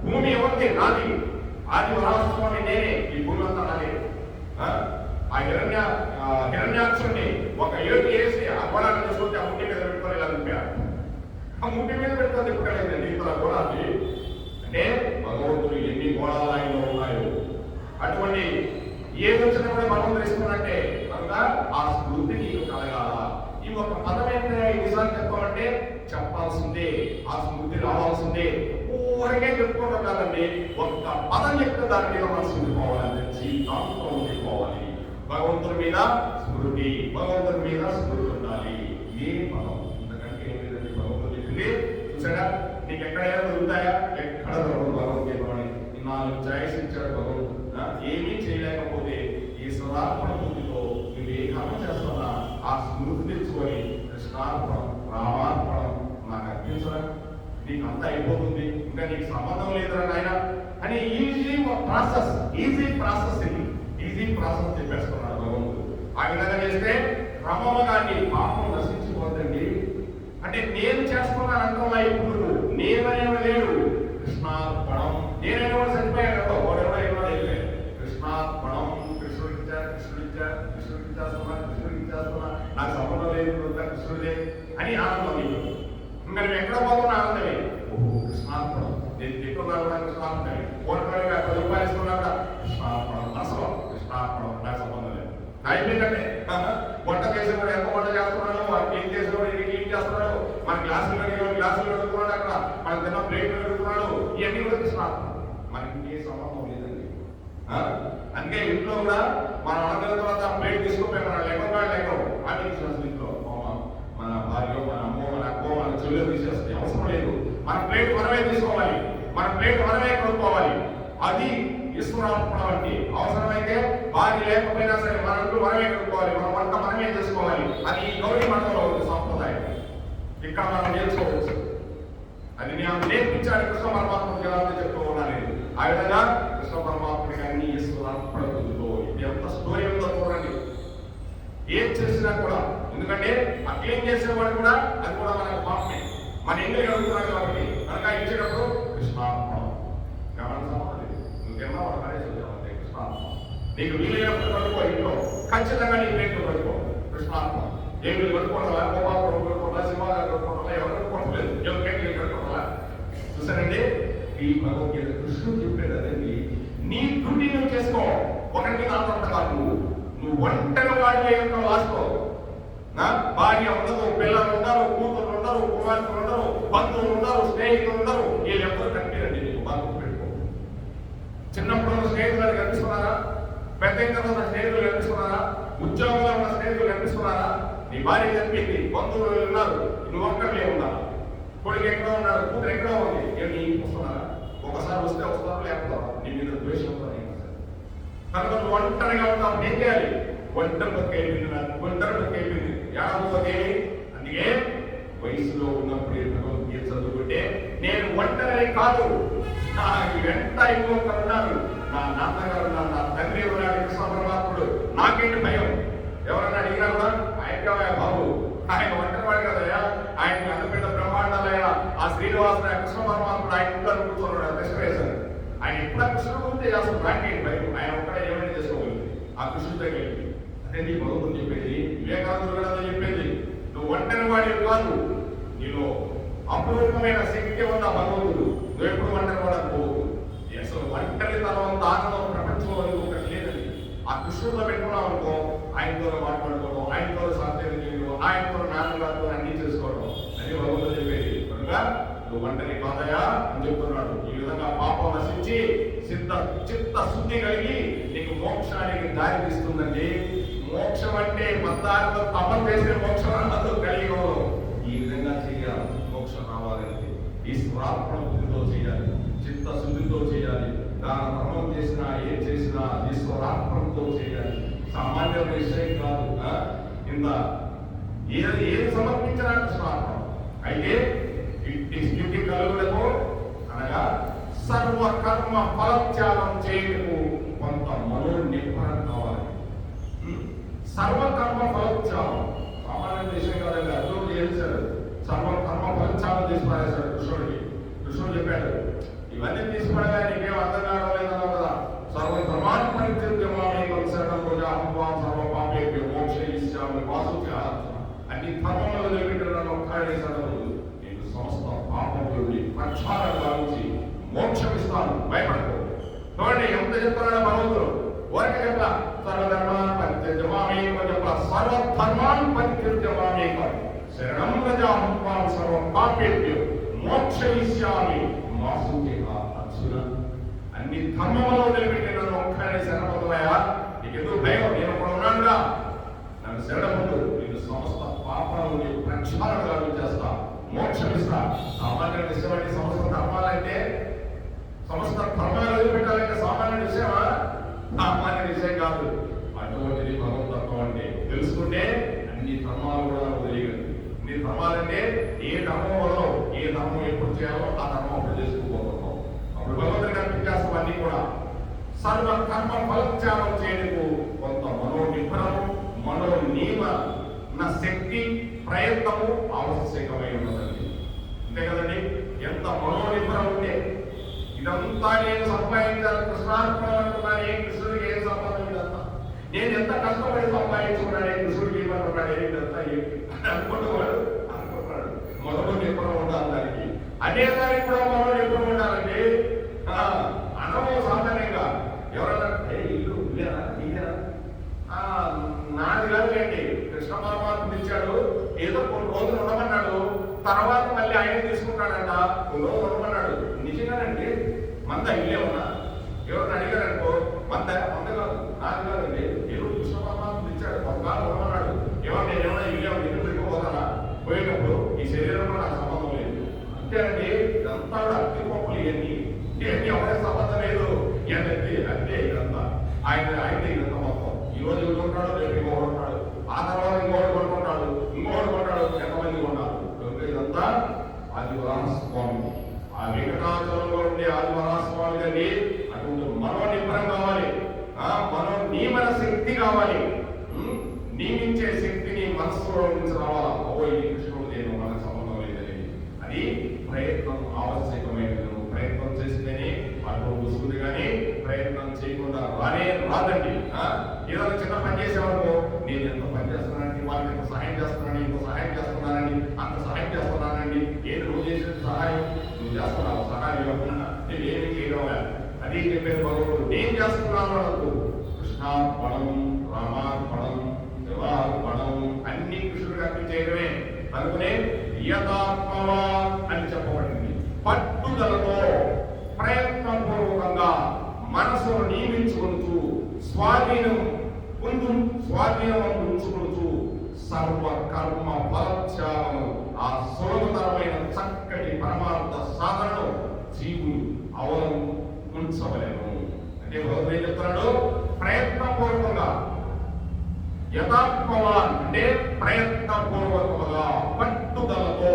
భూమి ఎవరిది? నాది. ఆది వరాస్వామి నేనే. ఈ భూమి అంతా నాదే. హిరణ్యాక్షుడిని ఒక ఏడు వేసి ఆ గోళాన్ని తీసుకొచ్చి ఆ ముట్టి మీద పెట్టుకొని ఇలా తిప్పారు. ఆ ముట్టి మీద పెట్టుకొని తిప్పలేదండి ఇతర గోళాన్ని. అంటే భగవంతుడు ఎన్ని గోళాలు ఆయనలో ఉన్నాయో అటువంటి ఏది వచ్చినా కూడా భగవంతుడు ఇస్తున్నారంటే కనుక ఆ స్మృతి నీకు కలగాల. ఈ ఒక పదం ఏంటంటే ఈ నిజాన్ని చెప్పాలంటే చెప్పాల్సిందే, ఆ స్మృతి రావాల్సిందే. ఊరికే చెప్పుకోవడం కాదండి, ఒక్క పదం చెప్తే దాని మీద మనసు ఉండిపోవాలని జీవితాంతం ఉండిపోవాలి. భగవంతుడి మీద స్మృతి, భగవంతుడి మీద స్మృతి ఉండాలి. ఏ పదం ఎందుకంటే ఏం లేదండి, భగవంతుడు చెప్పింది చూసాడా, నీకు ఎక్కడైనా దొరుకుతాయా? ఎక్కడ దొరకదు భగవద్గీతలోని. 4 చాయిస్ ఇచ్చాడు భగవంతుడు. ఏమీ చేయలేకపోతే ఈ సదాత్మక బుద్ధితో నువ్వు ఏ కర్మ చేస్తున్నా ఆ స్మృతి తెచ్చుకొని కృష్ణార్పణం రామార్పణం నాకు అర్పించరా, నీకు అంతా అయిపోతుంది, ఇంకా నీకు సంబంధం లేదురా నాయన అని ఈజీ ప్రాసెస్ చెప్పేస్తున్నాడు భగవంతుడు. ఆ విధంగా చేస్తే క్రమంగా నీ పాపం నశించిపోతుంది. అంటే నేను చేస్తున్నాను అంటున్నా, ఇప్పుడు నేననేవి లేడు. కృష్ణార్పణం, నేనైనా కూడా చనిపోయాను కదా, వాడెవడో ఎవడో వెళ్ళాడు. కృష్ణార్పణం, కృష్ణుడికి ఇచ్చేస్తున్నా, నాకు సంబంధం లేదు, కృష్ణుడే అని ఆనందం నీకు. ఇంకా నువ్వు ఎక్కడ పోతున్నా ఆనందమే. ఓహో కృష్ణార్పణం, నేను తిట్టున్నా కూడా కృష్ణార్పణమే, కోరుకోవాలి 10 రూపాయలు ఇస్తున్నా కూడా కృష్ణార్పణం, అసలు కృష్ణార్పణం, నాకు సంబంధం లేదు. అయిపోయిందంటే వంట చేసిన కూడా ఎంత వంట చేస్తున్నాడు, వాడికి ఏం చేస్తున్నాడు, ఇది ఏం చేస్తున్నాడు, మన గ్లాసులు పెడుతున్నాడు, అక్కడ మన తిన్న ప్లేట్లు పెడుతున్నాడు, ఇవన్నీ కూడా కృష్ణార్పణం. మనకి ఇంకే సంబంధం లేదండి. అందుకే ఇంట్లో కూడా మన అన్నదాన తర్వాత ప్లేట్ తీసుకుపోయి మన లెక్కలు ఆమె తీసేస్తుంది. ఇంట్లో మన భార్య, మన అమ్మ, మన అక్క, మన చెల్లెలు తీసేస్తుంది, అవసరం లేదు. మన ప్లేట్ మనమే తీసుకోవాలి, మన ప్లేట్ మనమే కొనుక్కోవాలి. అది ఈశ్వరార్పణ వంటి. అవసరమైతే భార్య లేకపోయినా సరే మన ఇంట్లో మనమే కొనుక్కోవాలి, మన వంట మనమే చేసుకోవాలి. అది ఈ గౌరీ మండలంలో ఉంది సాంప్రదాయం. ఇక్కడ మనం నేర్చుకోవచ్చు. అది నేను నేర్పించాలి కృష్ణ పరమాత్మకి ఎలా చెప్తూ ఉన్నాను. ఆ విధంగా కృష్ణ పరమాత్మకి అన్ని ఈశ్వరార్పణ పొందుతో. ఇది ఎంత స్టోరీ ఉందో చూడండి. ఏం చేసినా కూడా, ఎందుకంటే ఆ క్లీన్ చేసేవాడు కూడా అది కూడా మనకు పాపమే. మన ఇంట్లో అడుగుతున్నాడు కాబట్టి కనుక ఇచ్చేటప్పుడు కృష్ణార్పణం గమనించాలి. నువ్వేమో వాడు పడేసి కృష్ణార్పణం. నీకు వీలైనప్పుడు పడుకో, ఇంట్లో ఖచ్చితంగా నీ ప్లేట్లు పడుకో కృష్ణార్పణం. ఏమి కట్టుకోవాలా, గోపాలపురం కట్టుకోవాలా, సింహాగారు కట్టుకోవాలా, ఎవరు కట్టుకోవట్లేదు, ఎవరు కేట్లు కట్టుకోవాలా. చూసారండి, ఈ భగవద్గీత కృష్ణుడు చెప్పేది అదండి. నీ డ్యూటీ నువ్వు చేసుకో, ఒకరికి నాతో కాదు. నువ్వు ఒంటరి వాడి యొక్క వాసుకో. భార్య ఉండదు, పిల్లలు ఉండరు, కూతురు ఉండరు, కుమార్తెలు ఉండరు, బంధువులు ఉండరు, స్నేహితులు ఉండరు. వీళ్ళు ఎవరు కనిపించండి. నీకు బంధువులు పెట్టుకో. చిన్నప్పుడు స్నేహితులు కనిపిస్తున్నారా? పెద్ద ఉన్న స్నేహితులు కనిపిస్తున్నారా? ఉద్యోగంలో ఉన్న స్నేహితులు కనిపిస్తున్నారా? నీ భార్య కనిపింది, బంధువులు ఉన్నారు, నువ్వు ఒక్కడే ఉన్నావు. కొడుకు ఎక్కడో ఉన్నాడు, కూతురు ఎక్కడో ఉంది, నీ వస్తున్నారా? ఒకసారి వస్తే వస్తారు, లేకపోతే నీ మీద ద్వేషం కనుక నువ్వు ఒంటరిగా ఉంటావు. ఏం చేయాలి? ఒంటరి బతుకు అయిపోయింది. ఏడాది. అందుకే వయసులో ఉన్నప్పుడు భగవద్గీత చదువుకుంటే నేను ఒంటరి కాదు, నాకు వెంట ఇంకొకరు ఉన్నారు, నా నాన్నగారు ఉన్నారు, నా తండ్రి ఉన్నాడు, కృష్ణ పరమాత్ముడు. నాకేంటి భయం? ఎవరన్నా అడిగినా కూడా ఆయన బాబు, ఆయన ఒంటరి వాడు కదయా, ఆయన అంత పెద్ద బ్రహ్మాండాలైన ఆ శ్రీనివాస కృష్ణ పరమాత్ముడు ఆయన ఉంటారు, కూర్చోన్నాడు, దశవేశారు. ఆయన ఎప్పుడా కృష్ణుడు ఉంటే అసలు నాకేంటి భయం? ఆయన ఒక్కడే ఏమైనా చేసుకోగలిగింది ఆ కృష్ణుడి దగ్గరికి. అంటే నీ భగవంతుడు చెప్పేది, వివేకానందుడు కూడా చెప్పేది, నువ్వు ఒంటరి వాడి కాదు, నీలో అపూర్వమైన శక్తి ఉన్న భగవంతుడు. నువ్వు ఎప్పుడు ఒంటరి వాడకపోవద్దు. అసలు ఒంటరితనం అంత ఆనందం ప్రపంచంలో ఒకటి లేదండి. ఆ కృష్ణుడిలో పెట్టుకున్నాం అనుకో, ఆయనతో మాట్లాడుకోవడం, ఆయనతో సాధ్యం చేయడం, ఆయనతో నాన్నగారితో అన్ని చేసుకోవడం, అది భగవంతుడు చెప్పేది. కనుక నువ్వు ఒంటరి కాదయా అని చెప్తున్నాడు. ఈ విధంగా పాపం నశించి చిత్త శుద్ధి కలిగి నీకు మోక్షానికి దారి తీస్తుందండి. మోక్షం అంటే మతాలతో తపం చేసే మోక్షం అన్నదో కలిగి ఈ విధంగా చేయాలి. మోక్షం రావాలంటే ఈశ్వరార్పణ బుద్ధితో చేయాలి, చిత్తశుద్ధితో చేయాలి. దాని ధర్మం చేసినా ఏం చేసినా ఈశ్వరార్పణతో చేయాలి. సామాన్య విషయం కాదు. ఇంత ఏది సమర్పించినా కృష్ణార్పణం. అయితే ఇట్టి స్థితి కలుగులకు అనగా సర్వకర్మ ఫలత్యాగం చేయటకు కొంత మనోనిర్భరం కావాలి. సర్వకర్మ ఫలత్యాగం సామాన్య విషయం కాదండి. అర్థం చేశారు. సర్వకర్మ ఫలత్యాగం తీసుకురాశాడు కృష్ణుడికి. కృష్ణుడు చెప్పాడు, ఇవన్నీ తీసుకోవడమే నీకేం అర్థం కావడం లేదన్నావు కదా. సర్వధర్మాన్ని పరిత్యజ్య మామేకం శరణం రోజా సర్వ ఆమె వాసుకి ఆరాధన అన్ని ధర్మములు వదిలిపెట్టిన ఒక్కడే సడలు నేను సమస్త పాపముల నుండి ప్రక్షాళన గావించి మోక్షం ఇస్తాను, భయపడకు. చూడండి ఎంత చెప్తున్నాడు భగవంతుడు. వరకు చెప్పలా సర్వధర్మాన్ పరిత్యజ్యమామి చెప్పలా, సర్వధర్మాన్ పరిత్యజ్యమామి శరణం ప్రజాహం త్వాం సర్వం పాపేభ్యో మోక్షయిష్యామి మా సూచిక అర్జున. అన్ని ధర్మములు వదిలిపెట్టిన ఒక్కడే శరణమయ్యా, నీకెందుకు భయం? నేను కూడా ఉన్నానుగా, నన్ను శరణముందు, నేను సమస్త పాపాలు నీకు ప్రక్షాళన గావించేస్తా, మోక్షం ఇస్తా. సామాన్య విషయమంటే సమస్త ధర్మాలంటే, సమస్త ధర్మాలు వదిలిపెట్టాలంటే సామాన్య విషయమా? సామాన్య విషయం కాదు. అటువంటిది భగవతత్వం అంటే తెలుసుకుంటే అన్ని ధర్మాలు కూడా వదిలేయగలరు. ఇన్ని ధర్మాలంటే ఏ ధర్మం వల్ల ఏ ధర్మం ఎప్పుడు చేయాలో ఆ ధర్మం అప్పుడు చేసుకుపోతాం. అప్పుడు భగవంతుడు కనిపించేస్తాం. అన్ని కూడా సర్వ కర్మ ఫలత్యాగం చేయడానికి కొంత మనోనిబ్బరము, మనోనియమ శక్తి, ప్రయత్నము ఆవశ్యకమై ఉన్నదండి. అంతే కదండి. ఎంత మనోనిబ్బరం ఉంటే ఇదంతా నేను సంపాదించాలి, కృష్ణార్పణ అంటున్నాను, ఏ కృష్ణుడికి ఏం సంపాదించా, నేను ఎంత కష్టపడి సంపాదించుకున్నాను, కృష్ణుడికి ఇవ్వనున్నాడు, ఏంటంతా అనుకుంటున్నాడు. మనోనిబ్బరం ఉండాలి దానికి. అదే దానికి కూడా మనోనిబ్బరం ఉండాలండి. అనము సామాన్యంగా ఎవరన్నా ఇల్లు ఇల్లేనా ఇల్లేనా నాది కాదులేండి. కృష్ణ పరమాత్మ ఇచ్చాడు, ఏదో కొన్ని రోజులు ఉండమన్నాడు, తర్వాత మళ్ళీ ఆయన తీసుకుంటాడంట. కొన్ని రోజులు ఉండమన్నాడు. నిజంగానండి, మంద ఇల్లే ఉన్నా ఎవరిని అడిగారనుకో, మంద కాదు నాది కాదండి, ఏదో కృష్ణ పరమాత్మ ఇచ్చాడు, కొంతకాలం ఉండమన్నాడు. నేను ఏమైనా ఇల్లే ఇల్లు పెట్టుకోపోతానా? పోయేటప్పుడు ఈ శరీరంలో నాకు సంబంధం లేదు. అంతేనండి. ఇదంతా అతి గొప్పలు ఇవన్నీ ఎవరే సంబంధం లేదు. ఇవన్నీ అంతే. ఇదంతా ఆయన ఇదంతా మొత్తం. ఈ రోజు ఎవరు ఉంటాడు, రేపు ఇంకోటి ఉంటాడు, ఆ తర్వాత ఇంకోటి కొనుక్కుంటాడు, ఇంకోటి కొంటాడు, ఎంతమంది కొన్నారు. ఇదంతా ఆదివరాస్వామి, ఆ వెంకటాచలంలో ఉండే ఆదివరాస్వామి గారి అటువంటి మనోనిబ్బరం కావాలి, మనోనియమన శక్తి కావాలి. నియమించే శక్తిని మనస్సులో నుంచి రావాలా. ఈ కృష్ణుడు నేను మనకు సంబంధం లేదని అది ప్రయత్నం ఆవశ్యకమైనది. ప్రయత్నం చేస్తేనే అటు వస్తుంది, కానీ ప్రయత్నం చేయకుండా రాదండి. ఏదైనా చిన్న పని చేసేవాళ్ళు, నేను ఎంత పని చేస్తున్నానండి, వాళ్ళకి ఎంత సహాయం చేస్తున్నాను, ఇంత సహాయం చేస్తున్నానండి, అంత సహాయం చేస్తున్నానండి. ఏది నువ్వు చేసిన సహాయం నువ్వు చేస్తున్నావు, సహాయం ఇవ్వకుండా నేను ఏమి చేయడం. అది చెప్పేది భగవంతుడు. నేను చేస్తున్నాను అనకు. కృష్ణార్పణం, రామార్పణం, శివార్పణం అన్ని కృష్ణుడికి అర్పించేయడమే. అనుకునే యథాత్మవా అని చెప్పబడింది. పట్టుదలతో ప్రయత్నపూర్వకంగా మనసును నియమించుకుంటూ స్వాధీనం ఉంచుకుంటూ సర్వ కర్మ ఫలత్యాగము ఆ సులభతరమైన చక్కటి పరమార్థ సాధనను జీవులు అవలంబించవలేను. అంటే భగవంతుడు ఏం చెప్తున్నాడు? ప్రయత్నపూర్వకంగా, యథాత్మవాన్ అంటే ప్రయత్నపూర్వకంగా పట్టుదలతో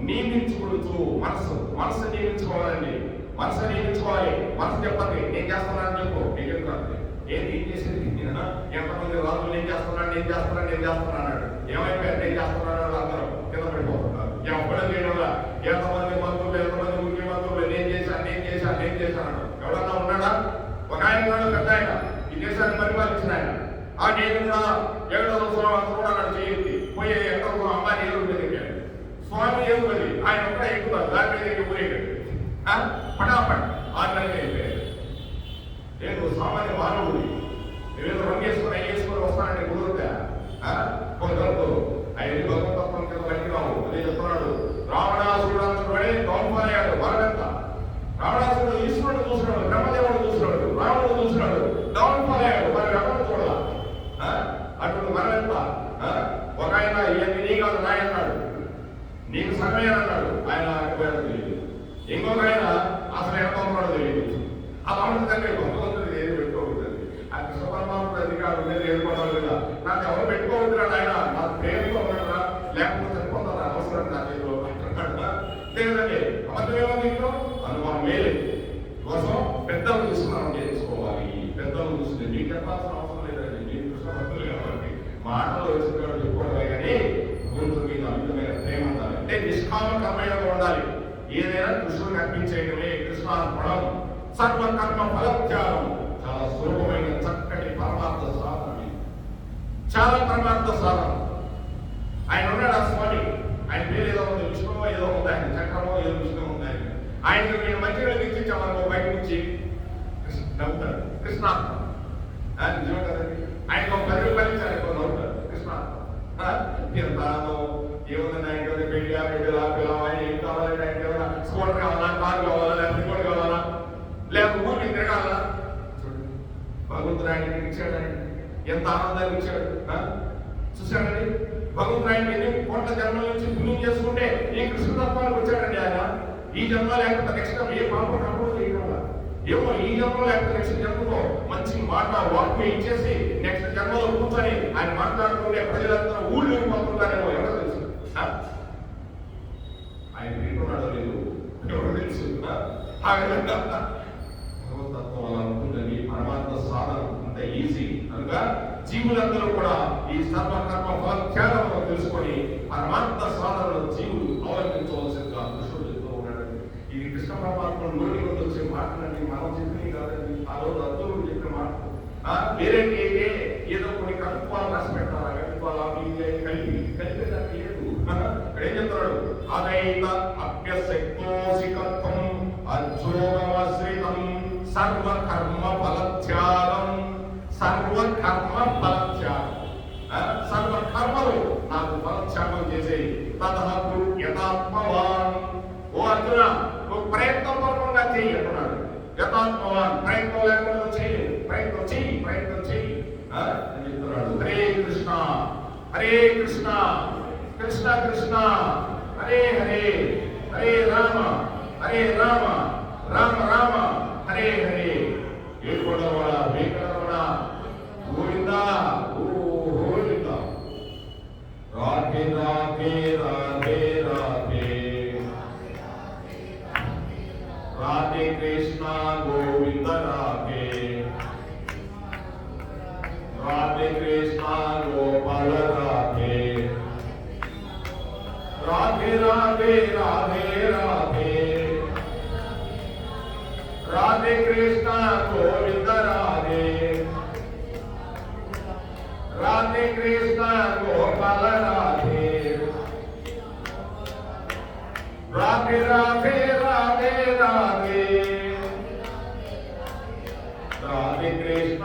నియమించుకుంటూ మనసు నియమించుకోవాలండి. మనసు నియమించుకోవాలి. మనసు చెప్పండి, నేను చేస్తున్నానని చెప్పు. నేను చెప్తాను ఏం చేసేది, ఎంతమంది రాజులు నేను చేస్తున్నాను అన్నాడు. ఏమైపోయారు? నేను చేస్తున్నాను అందరూ కింద పడిపోతున్నారు. ఎవడ చేయడం ఎంతమంది మంత్రులు, ఎంతమంది ముఖ్యమంత్రులు నేను చేశాను. ఎవడన్నా ఉన్నాడా? ఒక ఆయన ఉన్నాడు, పెద్ద ఆయన, ఈ దేశాన్ని పరిపాలించిన ఆయన. నేను కూడా ఏడవ సంవత్సరం కూడా అక్కడ చేయింది పోయే ఎక్కడో అమ్మాయి ఏదో ఎదిగాడు. స్వామి ఏది ఆయన కూడా ఎక్కుతారు, దాని మీద ఎక్కిపోయాడు. పటాపట్ 6 నెలలు అయిపోయాడు. నేను సామాన్య మానవుడి, ఏదో రంగేసుకొని వస్తానంటే కుదురుతా? కొందరు ఆయన భగవతత్వం కింద బయటికి రావు. అదే చెప్తున్నాడు. రావణాసురుడు అంతడే దౌర్భార్యాడు వరదంత. రావణాసురుడు ఈశ్వరుడు చూసినాడు, బ్రహ్మదేవుడు చూసినాడు, రాముడు చూసినాడు, దౌర్భార్యాడు మరి ఎవరు చూడాల. అటువంటి మనమెంత. ఒక ఆయన ఇవన్నీ నీ కాదు నాయ అన్నాడు, నీకు సగమే అన్నాడు. ఆయన తెలియదు. ఇంకొక ఆయన అసలు ఎడతాడు తెలియదు. ఆ మామూలు దగ్గర కొంతమంది ఏది పెట్టుకోవద్దండి. ఆ కృష్ణ పరమాత్మ అధికారులు మీద ఏర్పడాలి కదా. నాకు ఎవరు పెట్టుకోవద్దురాడు ఆయన, నాకు ప్రేమతో ఉన్నాడా లేకపోతే చనిపోతారా అవసరం నా చేతిలో అంటున్నాడు. లేదండి అబద్ధమేమో దీంట్లో అనుమానం మేలే కోసం పెద్దలు చూసి మనం చేసుకోవాలి. పెద్దలు చూసి మీకు చెప్పాల్సిన అవసరం లేదండి. మీరు కృష్ణ భక్తులు కాబట్టి మాటలు వేసుకున్నాడు చెప్పుకోవడమే, కానీ గుంటూరు మీద అమితమైన ప్రేమ ఉండాలి. అంటే నిష్కామకరమైనగా ఉండాలి. ఏదైనా కృష్ణుడికి అర్పించేయడమే కృష్ణార్పణం. సర్వకర్మ ఫలత్యాగం చాలా సులభమైన చక్కటి పరమార్థ సాధన. చాలా పరమార్థ సాధన. ఆయన ఉన్నాడు ఆ స్వామి, ఆయన పేరు ఏదో ఉంది, విష్ణువో ఏదో ఉంది, ఆయన చక్రమో ఏదో విష్ణు ఉంది. ఆయనకి నేను మంచిగా దిక్కించామనుకో బయట నుంచి నవ్వుతాడు, కృష్ణాత్మ నిజమే కదండి. ఆయనకు ఒక 10 రూపాయలు ఇచ్చారు, నవ్వుతాడు కృష్ణాత్మ. ఏముందండి ఆయనకి ఏమైనా పెళ్ళా బిడ్డలా పిల్లవా ఏం కావాలంటే ఆయనకి ఏమైనా స్కూటర్ కావాలా, కారు కావాలా, లేకపోతే ఇంకోటి కావాలా, లేకపోతే ఊరికి తిరగాలా. చూడండి భగవంతుడు ఆయనకి ఇచ్చాడు, ఆయన ఎంత ఆనందాన్ని ఇచ్చాడు. చూశాడండి భగవంతుడు ఆయన ఎన్ని కోట్ల జన్మల నుంచి పుణ్యం చేసుకుంటే ఈ కృష్ణతత్వానికి వచ్చాడండి. ఆయన ఈ జన్మ లేకపోతే నెక్స్ట్ ఏ పాపం కంట్రోల్ చేయగల ఏమో ఈ జన్మలో లేకపోతే నెక్స్ట్ జన్మలో మంచి మాట వాక్యం ఇచ్చేసి నెక్స్ట్ జన్మలో కూర్చొని ఆయన మాట్లాడుతుంటే ప్రజలంతా ఊళ్ళు వెళ్ళిపోతుంటారేమో ఎవరో తెలుసు. ఆయన వింటున్నాడో లేదు ఎవరో తెలుసు. ఆ విధంగా భగవతత్వం అలా ఉంటుందని పరమాత్మ సాధన అంత ఈజీ కనుక జీవులందరూ కూడా ఈ సర్వకర్మ ఫలత్యాగం తెలుసుకొని పరమాత్మ సాధనలో జీవులు అవలంబించవలసిందిగా కృష్ణుడు చెప్తూ ఉన్నాడు. ఇది కృష్ణ పరమాత్మ నోటి వద్ద వచ్చే మాటలండి, మనం చెప్పినవి కాదండి. ఆ రోజు అర్జునుడు చెప్పిన మాట వేరేంటి అయితే ఏదో కొన్ని కలుపుకోవాలి రాసి పెట్టాలా, కలిపేదానికి లేదు. ఇక్కడ ఏం చెప్తున్నాడు, అదైత అభ్యసక్తోసికత్వం అర్జోగమాశ్రితం సర్వకర్మ ఫలత్యాగం. సర్వకర్మ ఫలత్యాగం, సర్వకర్మలు నాకు ఫలత్యాగం చేసే తదహు యథాత్మవాన్. ఓ అర్జున నువ్వు ప్రయత్నపూర్వకంగా చెయ్యి అంటున్నాడు. యథాత్మవాన్ ప్రయత్నం లేకుండా చెయ్యి, ప్రయత్నం చెయ్యి, ప్రయత్నం చెయ్యి అని చెప్తున్నాడు. హరే కృష్ణ హరే కృష్ణ కృష్ణ కృష్ణ హరే హరే, హరే రామ హరే రామ, రామ రామ హరే హరే. ఏడుకొండలవాడ వెంకటరమణ గోవిందా గోవిందా. రాధే రాధే రాధే రాధే, రాధే కృష్ణ గోవింద రాధే, రాధే కృష్ణ గోపాల రాధే, రాధే రాధే రాధే రాధే, రాధే కృష్ణ గోవింద రాధే, రాధే కృష్ణ గోపాల రాధే, రాధే రాధే రాధే రాధే, రాధే కృష్ణ